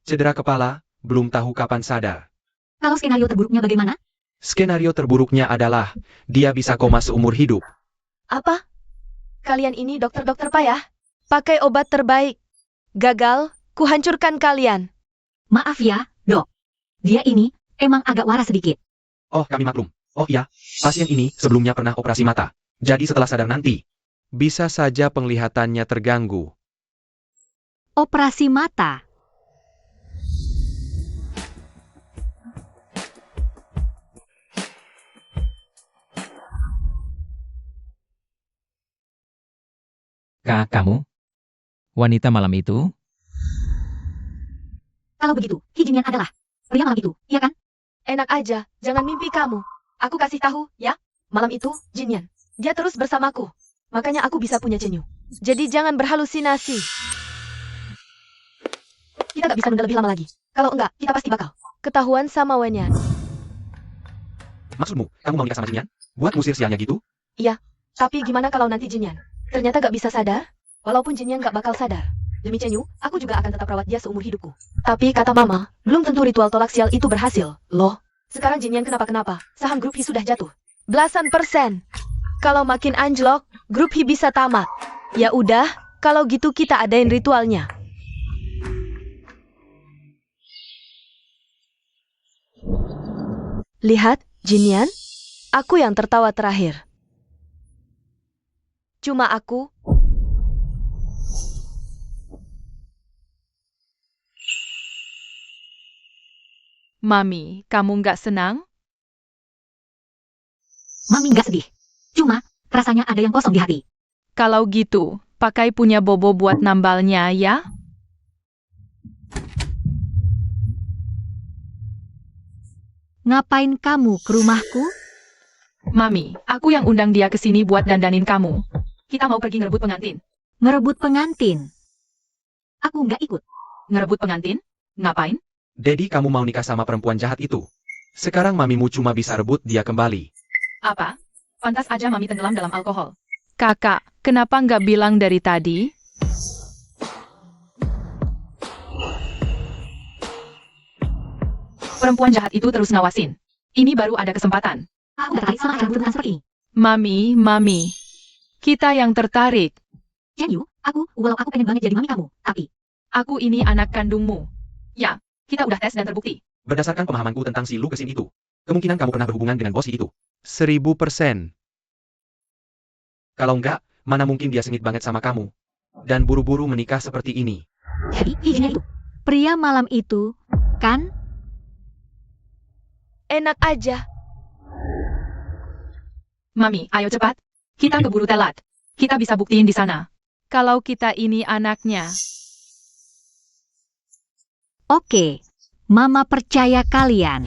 B: Cedera kepala, belum tahu kapan sadar.
A: Kalau skenario terburuknya bagaimana?
B: Skenario terburuknya adalah, dia bisa koma seumur hidup.
C: apa? Kalian ini dokter-dokter payah. Pakai obat terbaik. Gagal, kuhancurkan kalian.
A: Maaf ya, dok. Dia ini emang agak waras sedikit.
B: Oh, kami maklum. Oh iya, pasien ini sebelumnya pernah operasi mata. Jadi setelah sadar nanti, bisa saja penglihatannya terganggu.
A: Operasi mata.
D: Kak, kamu? Wanita malam itu?
A: Kalau begitu, Hijinyan adalah pria malam itu, iya kan?
C: Enak aja, jangan mimpi kamu. Aku kasih tahu, ya. Malam itu, Jinyan. Dia terus bersamaku. Makanya aku bisa punya Jenyu. Jadi jangan berhalusinasi.
A: Kita gak bisa nunda lebih lama lagi. Kalau enggak, kita pasti bakal.
C: Ketahuan sama Wenyan.
B: Maksudmu, kamu mau nikah sama Jinyan? Buat ngusir sialnya gitu?
C: Tapi gimana kalau nanti Jinyan ternyata gak bisa sadar? Walaupun Jinyan gak bakal sadar. Demi Jenyu, aku juga akan tetap rawat dia seumur hidupku. Tapi kata Mama, belum tentu ritual tolak sial itu berhasil. Loh, sekarang Jinyan kenapa-kenapa? Saham grup Hi sudah jatuh. Belasan %. Kalau makin anjlok, grup Hi bisa tamat. Ya udah, kalau gitu kita adain ritualnya. Lihat, Jinyan, aku yang tertawa terakhir. Cuma aku.
E: Mami, kamu nggak senang?
A: Mami nggak sedih. Cuma, rasanya ada yang kosong di hati.
E: Kalau gitu, pakai punya Bobo buat nambalnya ya.
A: Ngapain kamu ke rumahku?
E: Mami, aku yang undang dia ke sini buat dandanin kamu. Kita mau pergi ngerebut pengantin.
A: Ngerebut pengantin. Aku nggak ikut.
E: Ngerebut pengantin? Ngapain?
B: Dedi, kamu mau nikah sama perempuan jahat itu? Sekarang mamimu cuma bisa rebut dia kembali.
E: Apa? Pantas aja Mami tenggelam dalam alkohol. Kakak, kenapa nggak bilang dari tadi? Perempuan jahat itu terus ngawasin. Ini baru ada kesempatan.
A: Aku nggak tertarik sama acara butuh seperti ini.
E: Mami. Kita yang tertarik.
A: Jenyu, walau aku pengen banget jadi mami kamu, tapi
E: Aku ini anak kandungmu. Ya, kita udah tes dan terbukti.
B: Berdasarkan pemahamanku tentang si Lukesin itu, kemungkinan kamu pernah berhubungan dengan bos itu. 1000%. Kalau enggak, mana mungkin dia sengit banget sama kamu. Dan buru-buru menikah seperti ini.
A: jadi Hijinyan itu. Pria malam itu, kan?
C: Enak aja.
E: Mami, ayo cepat. Kita keburu telat. Kita bisa buktiin di sana. Kalau kita ini anaknya.
A: Oke, Mama percaya kalian.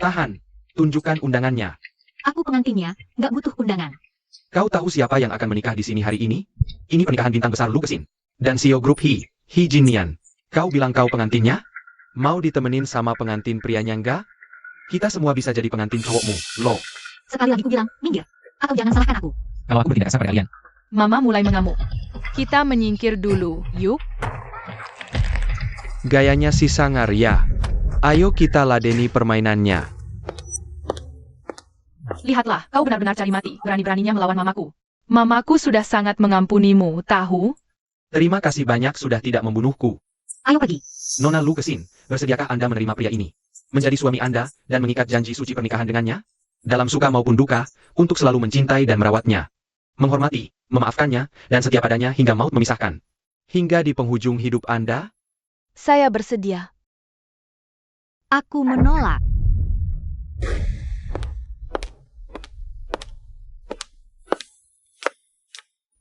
B: Tahan, tunjukkan undangannya.
A: Aku pengantinnya, nggak butuh undangan.
B: Kau tahu siapa yang akan menikah di sini hari ini? Ini pernikahan bintang besar Lukesin. Dan CEO grup Hi Jinyan. Kau bilang kau pengantinnya? Mau ditemenin sama pengantin prianya enggak? Kita semua bisa jadi pengantin cowokmu, loh.
A: Sekali lagi ku bilang, minggir. Atau jangan salahkan aku.
D: Kalau aku bertindak kasar pada kalian.
E: Mama mulai mengamuk. Kita menyingkir dulu, yuk.
B: Gayanya si sangar ya. Ayo kita ladeni permainannya.
E: Lihatlah, kau benar-benar cari mati. Berani-beraninya melawan mamaku. Mamaku sudah sangat mengampunimu, tahu?
B: Terima kasih banyak sudah tidak membunuhku.
A: Ayo pergi.
B: Nona Lukesin, bersediakah Anda menerima pria ini? Menjadi suami Anda, dan mengikat janji suci pernikahan dengannya? Dalam suka maupun duka, untuk selalu mencintai dan merawatnya. Menghormati, memaafkannya, dan setia padanya hingga maut memisahkan. Hingga di penghujung hidup Anda?
C: Saya bersedia.
A: Aku menolak.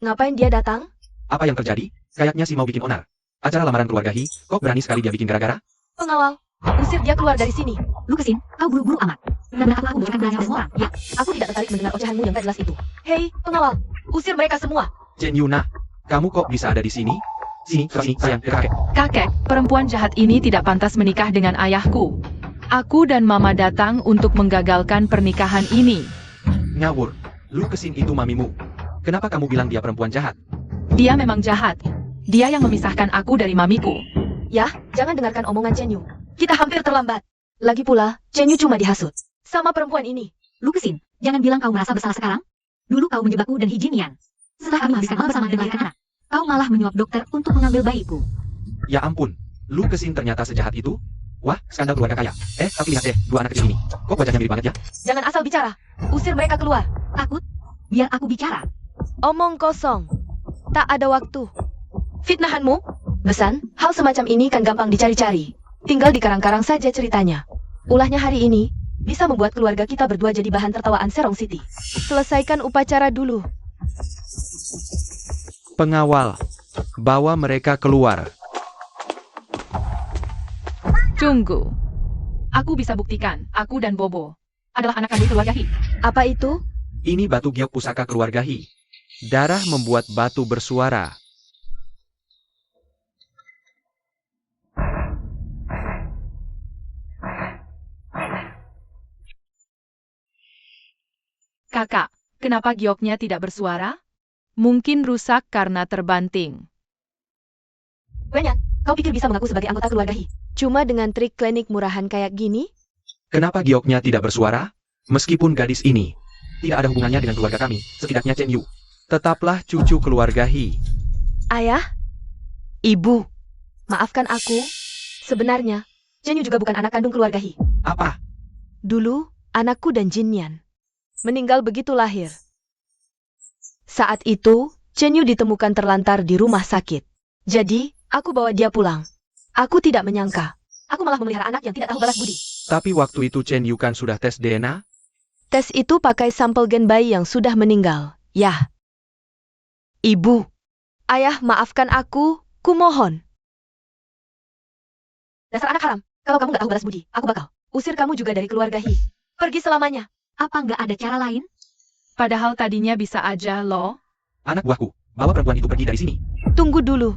C: Ngapain dia datang?
B: Apa yang terjadi? Kayaknya si mau bikin onar. Acara lamaran keluarga Hi, kok berani sekali dia bikin gara-gara?
C: Pengawal, usir dia keluar dari sini.
A: Lukesin, kau buru-buru amat. Benar-benar aku membocorkan berani semua orang. Ya,
C: Aku tidak tertarik mendengar ocehanmu yang gak jelas itu. Hei, pengawal, usir mereka semua.
B: Jen Yuna, kamu kok bisa ada di sini? Sini, ke sini, sayang, ke kakek.
E: Kakek, perempuan jahat ini tidak pantas menikah dengan ayahku. Aku dan Mama datang untuk menggagalkan pernikahan ini.
B: Ngawur, Lukesin itu mamimu. Kenapa kamu bilang dia perempuan jahat?
E: Dia memang jahat. Dia yang memisahkan aku dari mamiku.
C: Ya, jangan dengarkan omongan Chen Yu. Kita hampir terlambat. Lagi pula, Chen Yu cuma dihasut. Sama perempuan ini.
A: Lu Kesin, jangan bilang kau merasa bersalah sekarang. Dulu kau menjebakku dan Hijinian. Setelah kami habiskan malam bersama dan melahirkan anak, kau malah menyuap dokter untuk mengambil bayiku.
B: Ya ampun, Lu Kesin ternyata sejahat itu? Wah, skandal keluarga kaya. Tapi lihat deh, dua anak kecil ini. Kok wajahnya mirip banget ya?
C: Jangan asal bicara. Usir mereka keluar.
A: Takut? Biar aku bicara.
C: Omong kosong. Tak ada waktu. Fitnahanmu? Besan, hal semacam ini kan gampang dicari-cari. Tinggal dikarang-karang saja ceritanya. Ulahnya hari ini, bisa membuat keluarga kita berdua jadi bahan tertawaan Serong City. Selesaikan upacara dulu.
B: Pengawal, bawa mereka keluar.
E: Tunggu. Aku bisa buktikan, aku dan Bobo adalah anak kandung keluarga Hi.
C: Apa itu?
B: Ini batu giok pusaka keluarga Hi. Darah membuat batu bersuara.
E: Kakak, kenapa gioknya tidak bersuara? Mungkin rusak karena terbanting.
C: Wenyan, kau pikir bisa mengaku sebagai anggota keluarga Hi? Cuma dengan trik klinik murahan kayak gini?
B: Kenapa gioknya tidak bersuara? Meskipun gadis ini tidak ada hubungannya dengan keluarga kami, setidaknya Chen Yu tetaplah cucu keluarga Hi.
C: Ayah? Ibu? Maafkan aku. Sebenarnya, Chen Yu juga bukan anak kandung keluarga Hi.
B: Apa?
C: Dulu, anakku dan Jinyan meninggal begitu lahir. Saat itu, Chen Yu ditemukan terlantar di rumah sakit. Jadi, aku bawa dia pulang. Aku tidak menyangka.
A: Aku malah memelihara anak yang tidak tahu balas budi.
B: Tapi waktu itu Chen Yu kan sudah tes DNA?
C: Tes itu pakai sampel gen bayi yang sudah meninggal. Yah. Ibu. Ayah, maafkan aku. Kumohon.
A: Dasar anak haram. Kalau kamu nggak tahu balas budi, aku bakal
C: Usir kamu juga dari keluarga Hi. Pergi selamanya.
A: Apa nggak ada cara lain?
E: Padahal tadinya bisa aja loh.
B: Anak buahku, bawa perempuan itu pergi dari sini.
C: Tunggu dulu.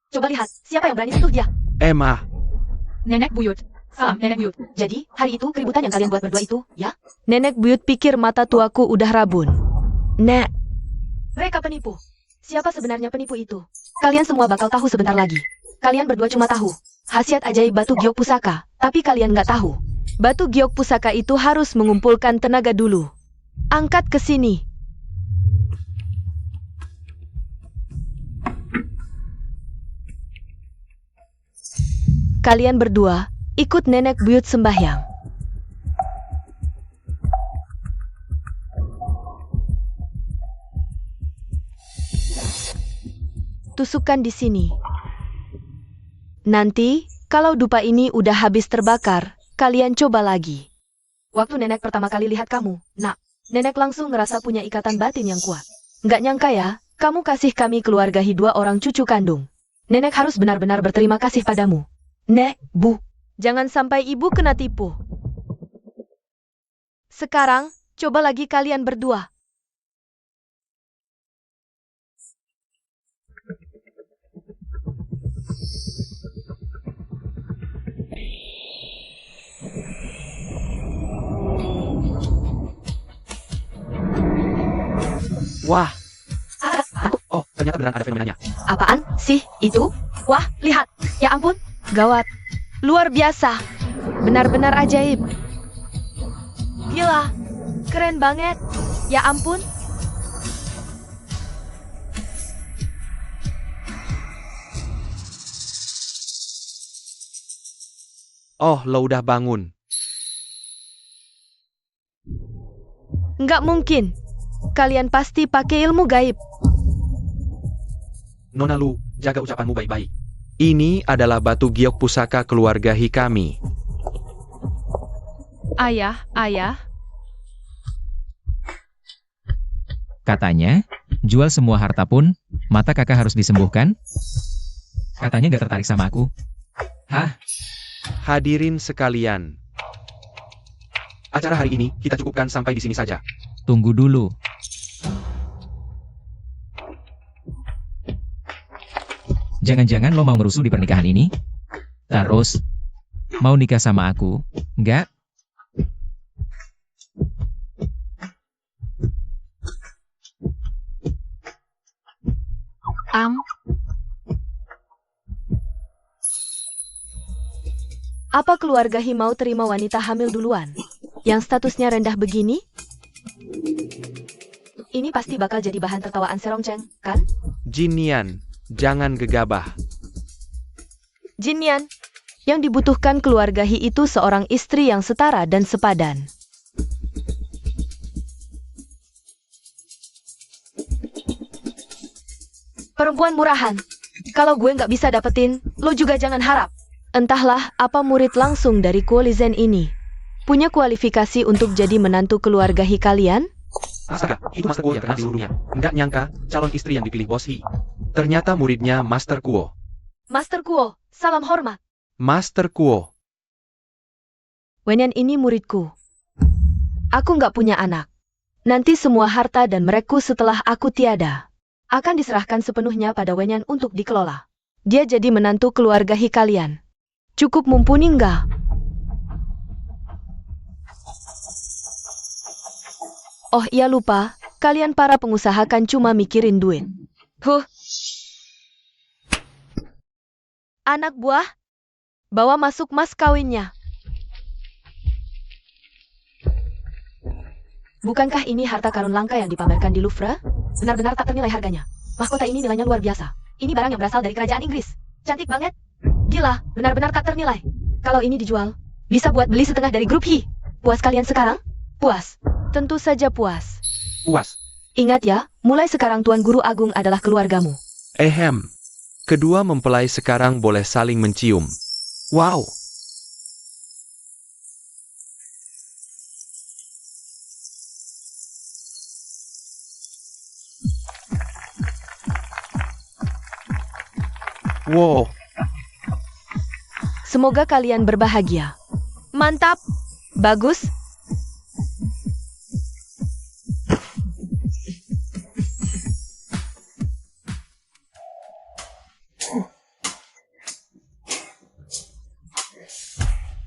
A: Coba lihat, siapa yang berani sentuh dia?
B: Emma,
E: Nenek buyut. Salam, Nenek buyut.
A: Jadi, hari itu keributan yang kalian buat berdua itu, ya?
C: Nenek buyut pikir mata tuaku udah rabun. Nek. Mereka penipu. Siapa sebenarnya penipu itu?
A: Kalian semua bakal tahu sebentar lagi. Kalian berdua cuma tahu khasiat ajaib batu giok pusaka, tapi kalian nggak tahu.
C: Batu giok pusaka itu harus mengumpulkan tenaga dulu. Angkat ke sini. Kalian berdua, ikut nenek buyut sembahyang. Tusukkan di sini. Nanti, kalau dupa ini udah habis terbakar, kalian coba lagi.
A: Waktu nenek pertama kali lihat kamu, nak,
C: Nenek langsung ngerasa punya ikatan batin yang kuat. Nggak nyangka ya, kamu kasih kami keluarga Hi 2 orang cucu kandung.
A: nenek harus benar-benar berterima kasih padamu.
C: Nek, Bu, jangan sampai ibu kena tipu. Sekarang, coba lagi kalian berdua.
B: wah. Oh, ternyata beneran ada fenomenanya.
A: Apaan sih itu? Wah, lihat. Ya ampun.
C: Gawat. Luar biasa. Benar-benar ajaib. Gila. Keren banget. Ya ampun.
B: Oh, lo udah bangun.
C: Nggak mungkin. Kalian pasti pakai ilmu gaib.
B: Nona Lu, jaga ucapanmu baik-baik. Ini adalah batu giok pusaka keluarga Hi kami.
E: Ayah, ayah.
D: Katanya, jual semua harta pun, mata kakak harus disembuhkan? Katanya gak tertarik sama aku. Hah?
B: Hadirin sekalian. Acara hari ini kita cukupkan sampai di sini saja.
D: Tunggu dulu. Jangan-jangan lo mau ngerusuh di pernikahan ini? Terus, mau nikah sama aku? Enggak?
C: Apa keluarga Hi mau terima wanita hamil duluan? Yang statusnya rendah begini? Ini pasti bakal jadi bahan tertawaan Serongcheng, kan?
B: Jin Nian, jangan gegabah.
C: Jin Nian, yang dibutuhkan keluarga Hi itu seorang istri yang setara dan sepadan. Perempuan murahan. Kalau gue nggak bisa dapetin, lo juga jangan harap. Entahlah apa murid langsung dari Kuo Lizen ini punya kualifikasi untuk jadi menantu keluarga Hi kalian?
B: Astaga, itu Master Kuo yang kenal seluruhnya. Nggak nyangka, calon istri yang dipilih Bos Hi. Ternyata muridnya Master Kuo.
C: Master Kuo, salam hormat.
B: Master Kuo.
C: Wenyan ini muridku. Aku nggak punya anak. Nanti semua harta dan merekku setelah aku tiada akan diserahkan sepenuhnya pada Wenyan untuk dikelola. Dia jadi menantu keluarga Hi kalian. Cukup mumpuni nggak? Oh iya lupa, kalian para pengusaha kan cuma mikirin duit. Anak buah, bawa masuk mas kawinnya. Bukankah ini harta karun langka yang dipamerkan di Louvre? Benar-benar tak ternilai harganya. Mahkota ini nilainya luar biasa. Ini barang yang berasal dari kerajaan Inggris. Cantik banget. Gila, benar-benar tak ternilai. Kalau ini dijual, bisa buat beli setengah dari grup Hi. Puas kalian sekarang? Puas. Tentu saja puas.
B: Puas.
C: Ingat ya, mulai sekarang Tuan Guru Agung adalah keluargamu.
B: Kedua mempelai sekarang boleh saling mencium. Wow. Wow.
C: Semoga kalian berbahagia. Mantap. Bagus.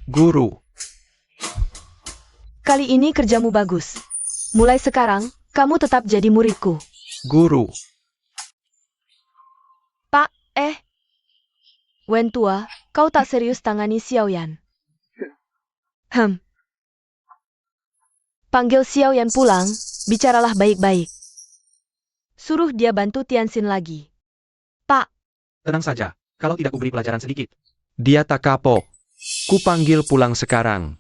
B: Guru.
C: Kali ini kerjamu bagus. Mulai sekarang, kamu tetap jadi muridku.
B: Guru.
C: Pak, Wen tua, kau tak serius tangani Xiaoyan. Panggil Xiaoyan pulang, bicaralah baik-baik. Suruh dia bantu Tianxin lagi. Pak.
B: Tenang saja, kalau tidak kuberi pelajaran sedikit. Dia tak kapok. Kupanggil pulang sekarang.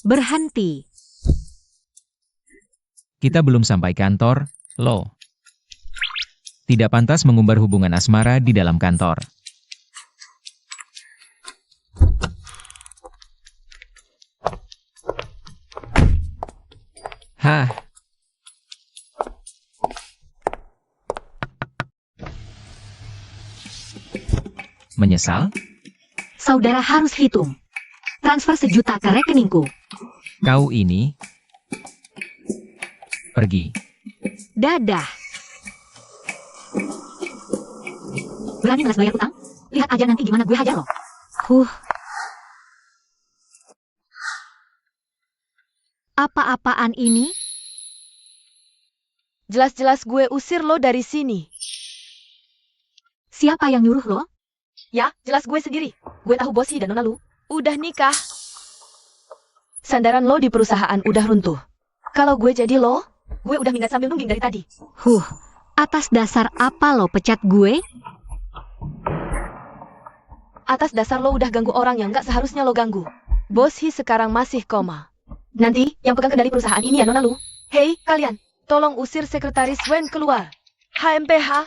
A: Berhenti.
D: Kita belum sampai kantor, loh. Tidak pantas mengumbar hubungan asmara di dalam kantor. Hah. Menyesal?
A: Saudara harus hitung. Transfer 1 juta ke rekeningku.
D: Kau ini. Pergi.
A: Dadah. Berani ngeles bayar utang? Lihat aja nanti gimana gue hajar lo. Apa-apaan ini?
C: Jelas-jelas gue usir lo dari sini.
A: Siapa yang nyuruh lo?
C: Ya, jelas gue sendiri. Gue tahu bos Hi dan nona lu udah nikah. Sandaran lo di perusahaan udah runtuh. Kalau gue jadi lo, gue udah minggat sambil nungging dari tadi.
A: Atas dasar apa lo pecat gue?
C: Atas dasar lo udah ganggu orang yang gak seharusnya lo ganggu. Bos Hi sekarang masih koma. Nanti, yang pegang kendali perusahaan ini ya nona lu. Hei, kalian, tolong usir sekretaris Wen keluar. HMPH.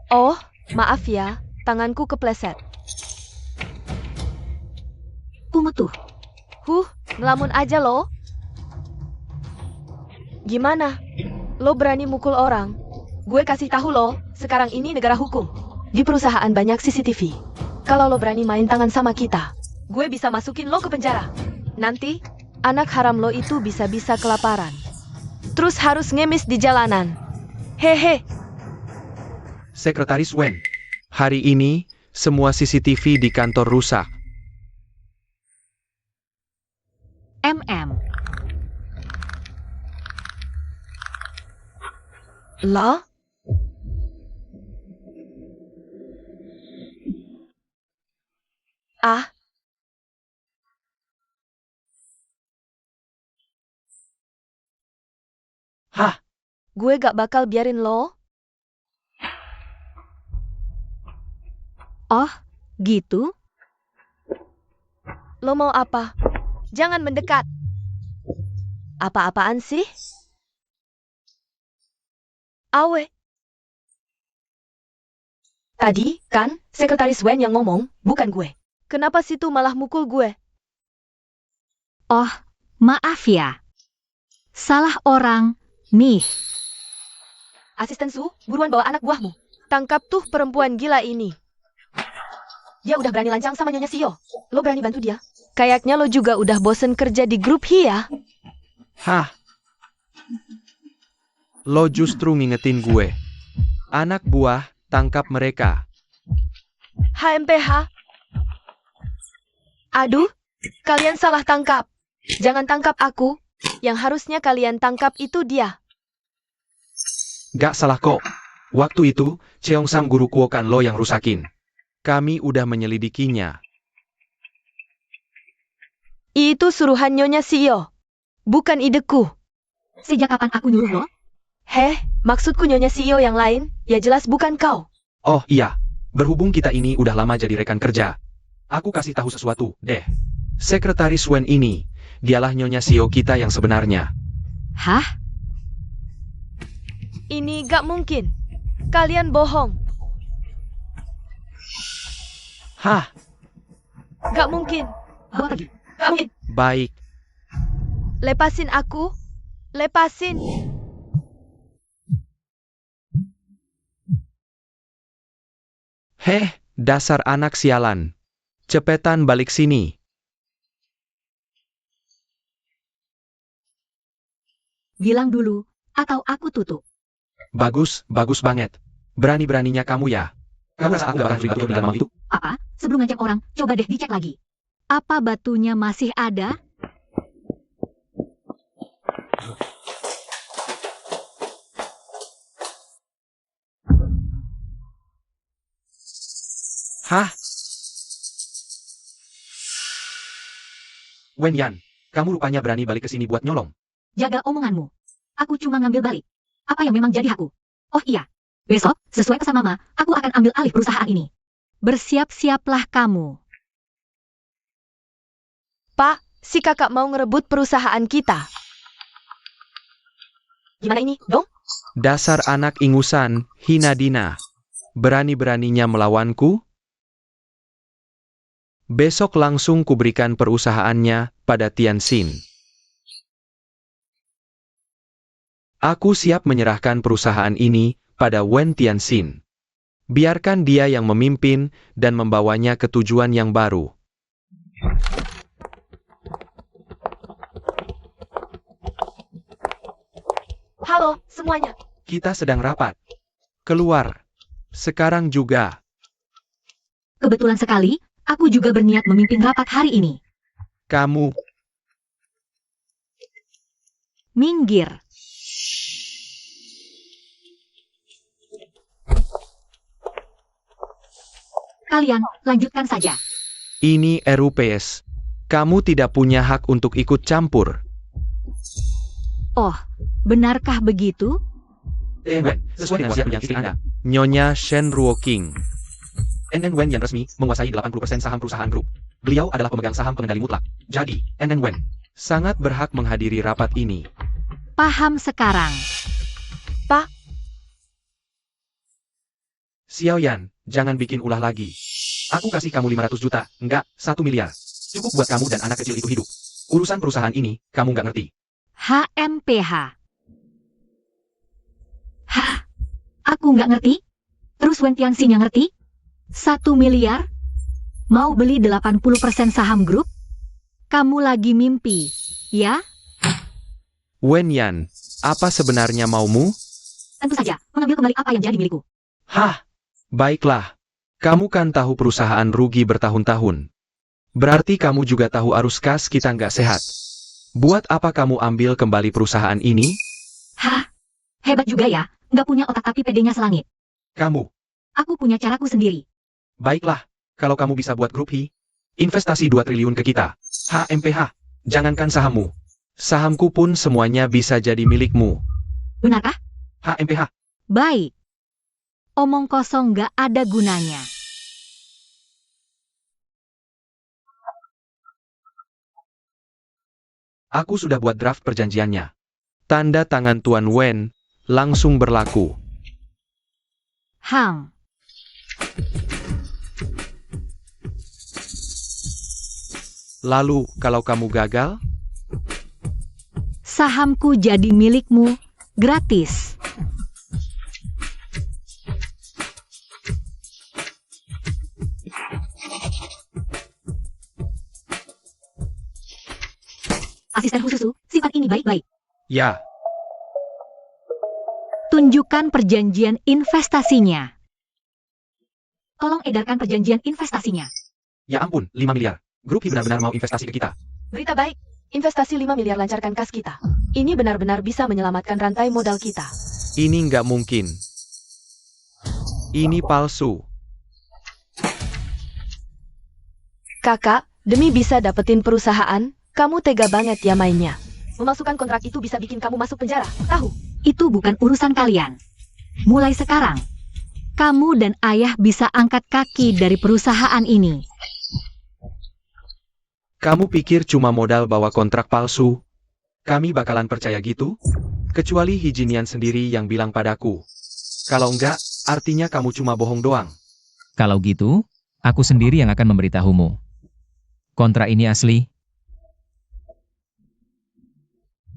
C: Oh, maaf ya, tanganku kepleset.
A: Kumutuh.
C: Ngelamun aja lo. Gimana? Lo berani mukul orang? Gue kasih tahu lo, sekarang ini negara hukum. Di perusahaan banyak CCTV. Kalau lo berani main tangan sama kita, gue bisa masukin lo ke penjara. Nanti, anak haram lo itu bisa-bisa kelaparan. Terus harus ngemis di jalanan. Hehe.
B: Sekretaris Wen. Hari ini, semua CCTV di kantor rusak.
C: Lah? Ah,
B: Hah?
C: gue gak bakal biarin lo.
A: Oh, gitu?
C: Lo mau apa? Jangan mendekat. Apa-apaan sih? Awe. Tadi, kan, Sekretaris Wen yang ngomong, bukan gue. Kenapa situ malah mukul gue?
A: Oh, maaf ya. Salah orang, nih.
C: Asisten Su, buruan bawa anak buahmu. Tangkap tuh perempuan gila ini. Dia udah berani lancang sama Nyonya Sio. Lo berani bantu dia? Kayaknya lo juga udah bosen kerja di grup Hi ya?
B: Hah? Lo justru ngingetin gue. Anak buah, tangkap mereka.
C: HMPH. Aduh, kalian salah tangkap. Jangan tangkap aku. Yang harusnya kalian tangkap itu dia.
B: Gak salah kok. Waktu itu, Cheongsam guru Kuokan lo yang rusakin. Kami udah menyelidikinya.
C: Itu suruhan Nyonya Sio. Bukan ideku.
A: Sejak kapan aku nyuruh lo?
C: Heh, maksudku Nyonya Sio yang lain, ya jelas bukan kau.
B: Oh iya, berhubung kita ini udah lama jadi rekan kerja. Aku kasih tahu sesuatu, deh. Sekretaris Wen ini, dialah Nyonya Sio kita yang sebenarnya.
A: Hah?
C: Ini gak mungkin. Kalian bohong.
B: Hah?
C: Gak mungkin.
A: Bawa pergi.
C: Gak mungkin.
B: Baik.
C: Lepasin aku. Lepasin.
B: Heh, dasar anak sialan. Cepetan balik sini.
A: Bilang dulu, atau aku tutup.
B: Bagus, bagus banget. Berani-beraninya kamu ya. Kamu rasa aku gak bakal terlibat di dalam mau itu?
A: Apa? Sebelum ngecek orang, coba deh dicek lagi. Apa batunya masih ada?
B: Hah? Wen Yan, kamu rupanya berani balik ke sini buat nyolong.
A: Jaga omonganmu. Aku cuma ngambil balik. Apa yang memang jadi hakku? Oh iya. Besok, sesuai pesan Mama, aku akan ambil alih perusahaan ini. Bersiap-siaplah kamu.
C: Pak, si kakak mau ngerebut perusahaan kita.
A: Gimana ini, dong?
B: Dasar anak ingusan, hina dina. Berani-beraninya melawanku? Besok langsung kuberikan perusahaannya pada Tianxin. Aku siap menyerahkan perusahaan ini pada Wen Tianxin. Biarkan dia yang memimpin dan membawanya ke tujuan yang baru.
C: Halo, semuanya.
B: Kita sedang rapat. Keluar. Sekarang juga.
A: Kebetulan sekali, aku juga berniat memimpin rapat hari ini.
B: Kamu.
A: Minggir. Kalian, lanjutkan saja.
B: Ini RUPS. Kamu tidak punya hak untuk ikut campur.
A: Oh, benarkah begitu?
B: Wen, sesuai dengan wasiat yang istri Anda. Nyonya Shen Ruoking. Wen yang resmi menguasai 80% saham perusahaan grup. Beliau adalah pemegang saham pengendali mutlak. Jadi, Wen sangat berhak menghadiri rapat ini.
A: Paham sekarang.
C: Pak,
B: Xiaoyan, jangan bikin ulah lagi. Aku kasih kamu 500 juta, enggak, 1 miliar. Cukup buat kamu dan anak kecil itu hidup. Urusan perusahaan ini, kamu nggak ngerti.
A: HMPH. Hah? Aku nggak ngerti? Terus Wen Tianxin yang ngerti? 1 miliar? Mau beli 80% saham grup? Kamu lagi mimpi, ya?
B: Wen Yan, apa sebenarnya maumu?
A: Tentu saja, mengambil kembali apa yang jadi milikku.
B: Hah? Baiklah. Kamu kan tahu perusahaan rugi bertahun-tahun. Berarti kamu juga tahu arus kas kita nggak sehat. Buat apa kamu ambil kembali perusahaan ini?
A: Hah? Hebat juga ya, nggak punya otak tapi pedenya selangit.
B: Kamu.
A: Aku punya caraku sendiri.
B: Baiklah, kalau kamu bisa buat grup Hi, investasi 2 triliun ke kita. HMPH, jangankan sahammu. Sahamku pun semuanya bisa jadi milikmu.
A: Benarkah?
B: HMPH,
A: Baik. Omong kosong nggak ada gunanya.
B: aku sudah buat draft perjanjiannya. Tanda tangan Tuan Wen, langsung berlaku.
A: Hang.
B: Lalu, kalau kamu gagal,
A: Sahamku jadi milikmu, gratis. Asisten khusus, sifat ini baik-baik.
B: ya,
A: Tunjukkan perjanjian investasinya. Tolong edarkan perjanjian investasinya.
B: ya ampun, 5 miliar. Grup Hi benar-benar mau investasi ke kita.
C: Berita baik, investasi 5 miliar lancarkan kas kita. Ini benar-benar bisa menyelamatkan rantai modal kita.
B: Ini nggak mungkin. Ini palsu.
C: Kakak, demi bisa dapetin perusahaan, kamu tega banget ya mainnya. Memasukkan kontrak itu bisa bikin kamu masuk penjara, tahu?
A: Itu bukan urusan kalian. Mulai sekarang, kamu dan ayah bisa angkat kaki dari perusahaan ini.
B: Kamu pikir cuma modal bawa kontrak palsu? Kami bakalan percaya gitu? Kecuali Hijinian sendiri yang bilang padaku. Kalau enggak, artinya kamu cuma bohong doang.
D: Kalau gitu, aku sendiri yang akan memberitahumu. Kontrak ini asli.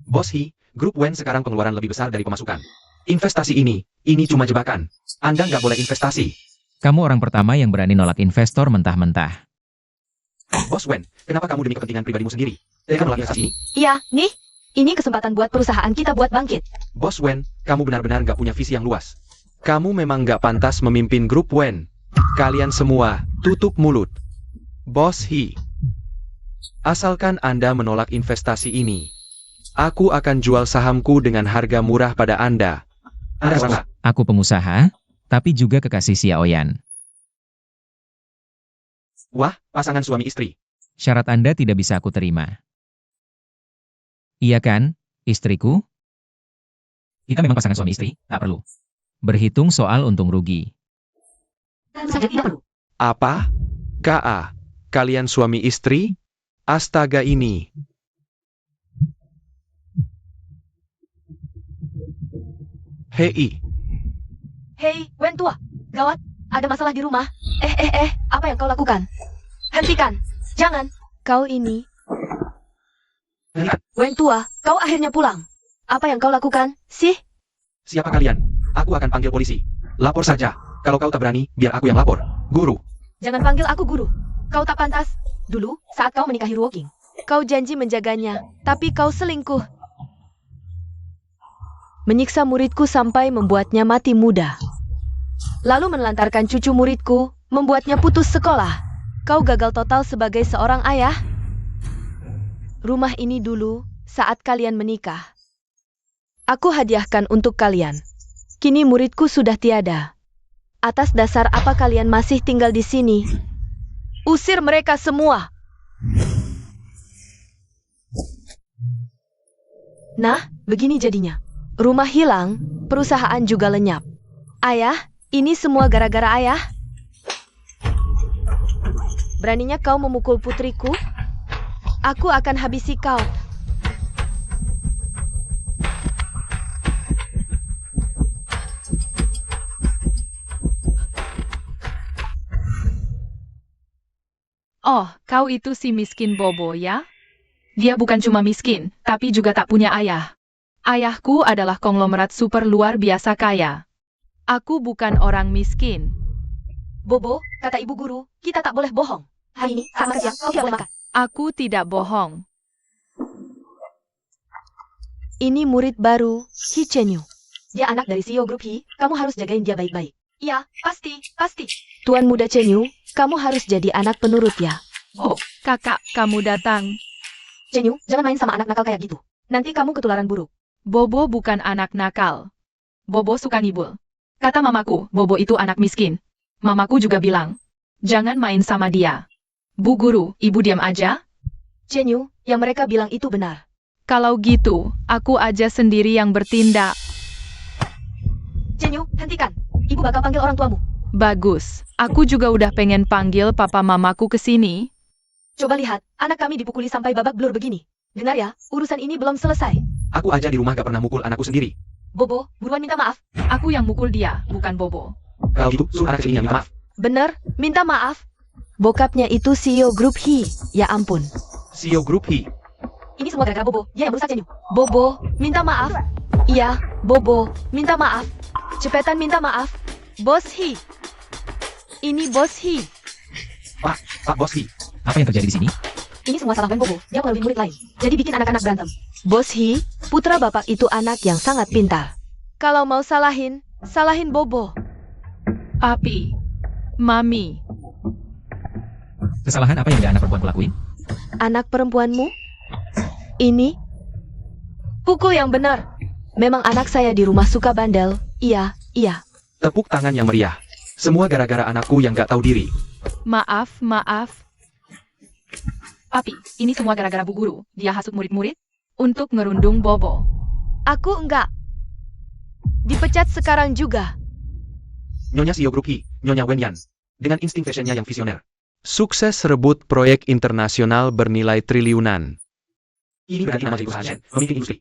B: Bos Hi, grup Wen sekarang pengeluaran lebih besar dari pemasukan. Investasi ini cuma jebakan. Anda nggak boleh investasi.
D: Kamu orang pertama yang berani nolak investor mentah-mentah.
B: Bos Wen, kenapa kamu demi kepentingan pribadimu sendiri tega menolak investasi ini?
C: Iya, nih. Ini kesempatan buat perusahaan kita buat bangkit.
B: Bos Wen, kamu benar-benar nggak punya visi yang luas. Kamu memang nggak pantas memimpin grup Wen. Kalian semua, tutup mulut. Bos Hi, asalkan Anda menolak investasi ini, aku akan jual sahamku dengan harga murah pada Anda. Anda rela?
D: Aku pengusaha, tapi juga kekasih Xiaoyan.
B: Wah, pasangan suami istri.
D: Syarat Anda tidak bisa aku terima. Iya kan, istriku? Kita memang pasangan suami istri, tak perlu berhitung soal untung rugi.
A: Tentu saja tidak perlu.
B: Apa? KA, kalian suami istri? Astaga ini. Hei,
C: Hei, Wen tua. Gawat, ada masalah di rumah. Apa yang kau lakukan? Hentikan. Jangan. Kau ini. Wen tua, kau akhirnya pulang. Apa yang kau lakukan, sih?
B: siapa kalian? Aku akan panggil polisi. Lapor saja. Kalau kau tak berani, biar aku yang lapor. Guru.
C: Jangan panggil aku guru. Kau tak pantas. Dulu, saat kau menikahi Ruoking, kau janji menjaganya, tapi kau selingkuh. Menyiksa muridku sampai membuatnya mati muda. Lalu menelantarkan cucu muridku, membuatnya putus sekolah. Kau gagal total sebagai seorang ayah. Rumah ini dulu, saat kalian menikah, aku hadiahkan untuk kalian. Kini muridku sudah tiada. Atas dasar apa kalian masih tinggal di sini? Usir mereka semua. Nah, begini jadinya. Rumah hilang, perusahaan juga lenyap. Ayah, ini semua gara-gara ayah. Beraninya kau memukul putriku? Aku akan habisi kau.
E: Oh, kau itu si miskin Bobo ya? Dia bukan cuma miskin, tapi juga tak punya ayah. Ayahku adalah konglomerat super luar biasa kaya. Aku bukan orang miskin.
C: Bobo, kata ibu guru, kita tak boleh bohong. Hari ini, saat makan siang, kau tidak boleh makan.
E: Aku tidak bohong.
C: Ini murid baru, Hi Chenyu. Dia anak dari CEO Grup Hi, kamu harus jagain dia baik-baik. Iya, pasti. Tuan muda Cenyu, kamu harus jadi anak penurut ya.
E: Oh, kakak, kamu datang.
C: Cenyu, jangan main sama anak nakal kayak gitu. Nanti kamu ketularan buruk.
E: Bobo bukan anak nakal. Bobo suka ngibul. Kata mamaku, Bobo itu anak miskin. Mamaku juga bilang, jangan main sama dia. Bu guru, ibu diam aja.
C: Cenyu, yang mereka bilang itu benar.
E: Kalau gitu, aku aja sendiri yang bertindak.
C: Cenyu, hentikan. Ibu bakal panggil orang tuamu.
E: Bagus, aku juga udah pengen panggil papa mamaku ke sini.
C: Coba lihat, anak kami dipukuli sampai babak belur begini. Dengar ya, urusan ini belum selesai.
B: Aku aja di rumah gak pernah mukul anakku sendiri.
C: Bobo, buruan minta maaf.
E: Aku yang mukul dia, bukan Bobo.
B: Kalau gitu, suruh anak kecil ini yang minta maaf.
C: Bener, minta maaf. Bokapnya itu CEO Grup Hi. Ya ampun.
B: CEO Group Hi.
C: Ini semua gara-gara Bobo, dia yang merusak Cenyu. Bobo, minta maaf. Iya, Bobo, minta maaf. Cepetan minta maaf. Bos Hi. Ini Bos Hi.
B: Pak Bos Hi.
D: Apa yang terjadi di sini?
C: Ini semua salah Bobo, dia melalui murid lain. Jadi bikin anak-anak berantem. Bos Hi, putra bapak itu anak yang sangat pintar. Kalau mau salahin Bobo.
E: Papi, Mami,
D: Kesalahan apa yang ada anak perempuanku lakuin?
C: Anak perempuanmu? Ini? Pukul yang benar. Memang anak saya di rumah suka bandel. Iya.
B: Tepuk tangan yang meriah. Semua gara-gara anakku yang gak tahu diri.
E: maaf. Papi, ini semua gara-gara bu guru. Dia hasut murid-murid untuk ngerundung Bobo.
C: Aku enggak. Dipecat sekarang juga.
B: Nyonya CEO Group Hi, Nyonya Wen Yan. Dengan insting fashionnya yang visioner. Sukses rebut proyek internasional bernilai triliunan. Ini berarti nama jadi usaha Shen, memimpin industri.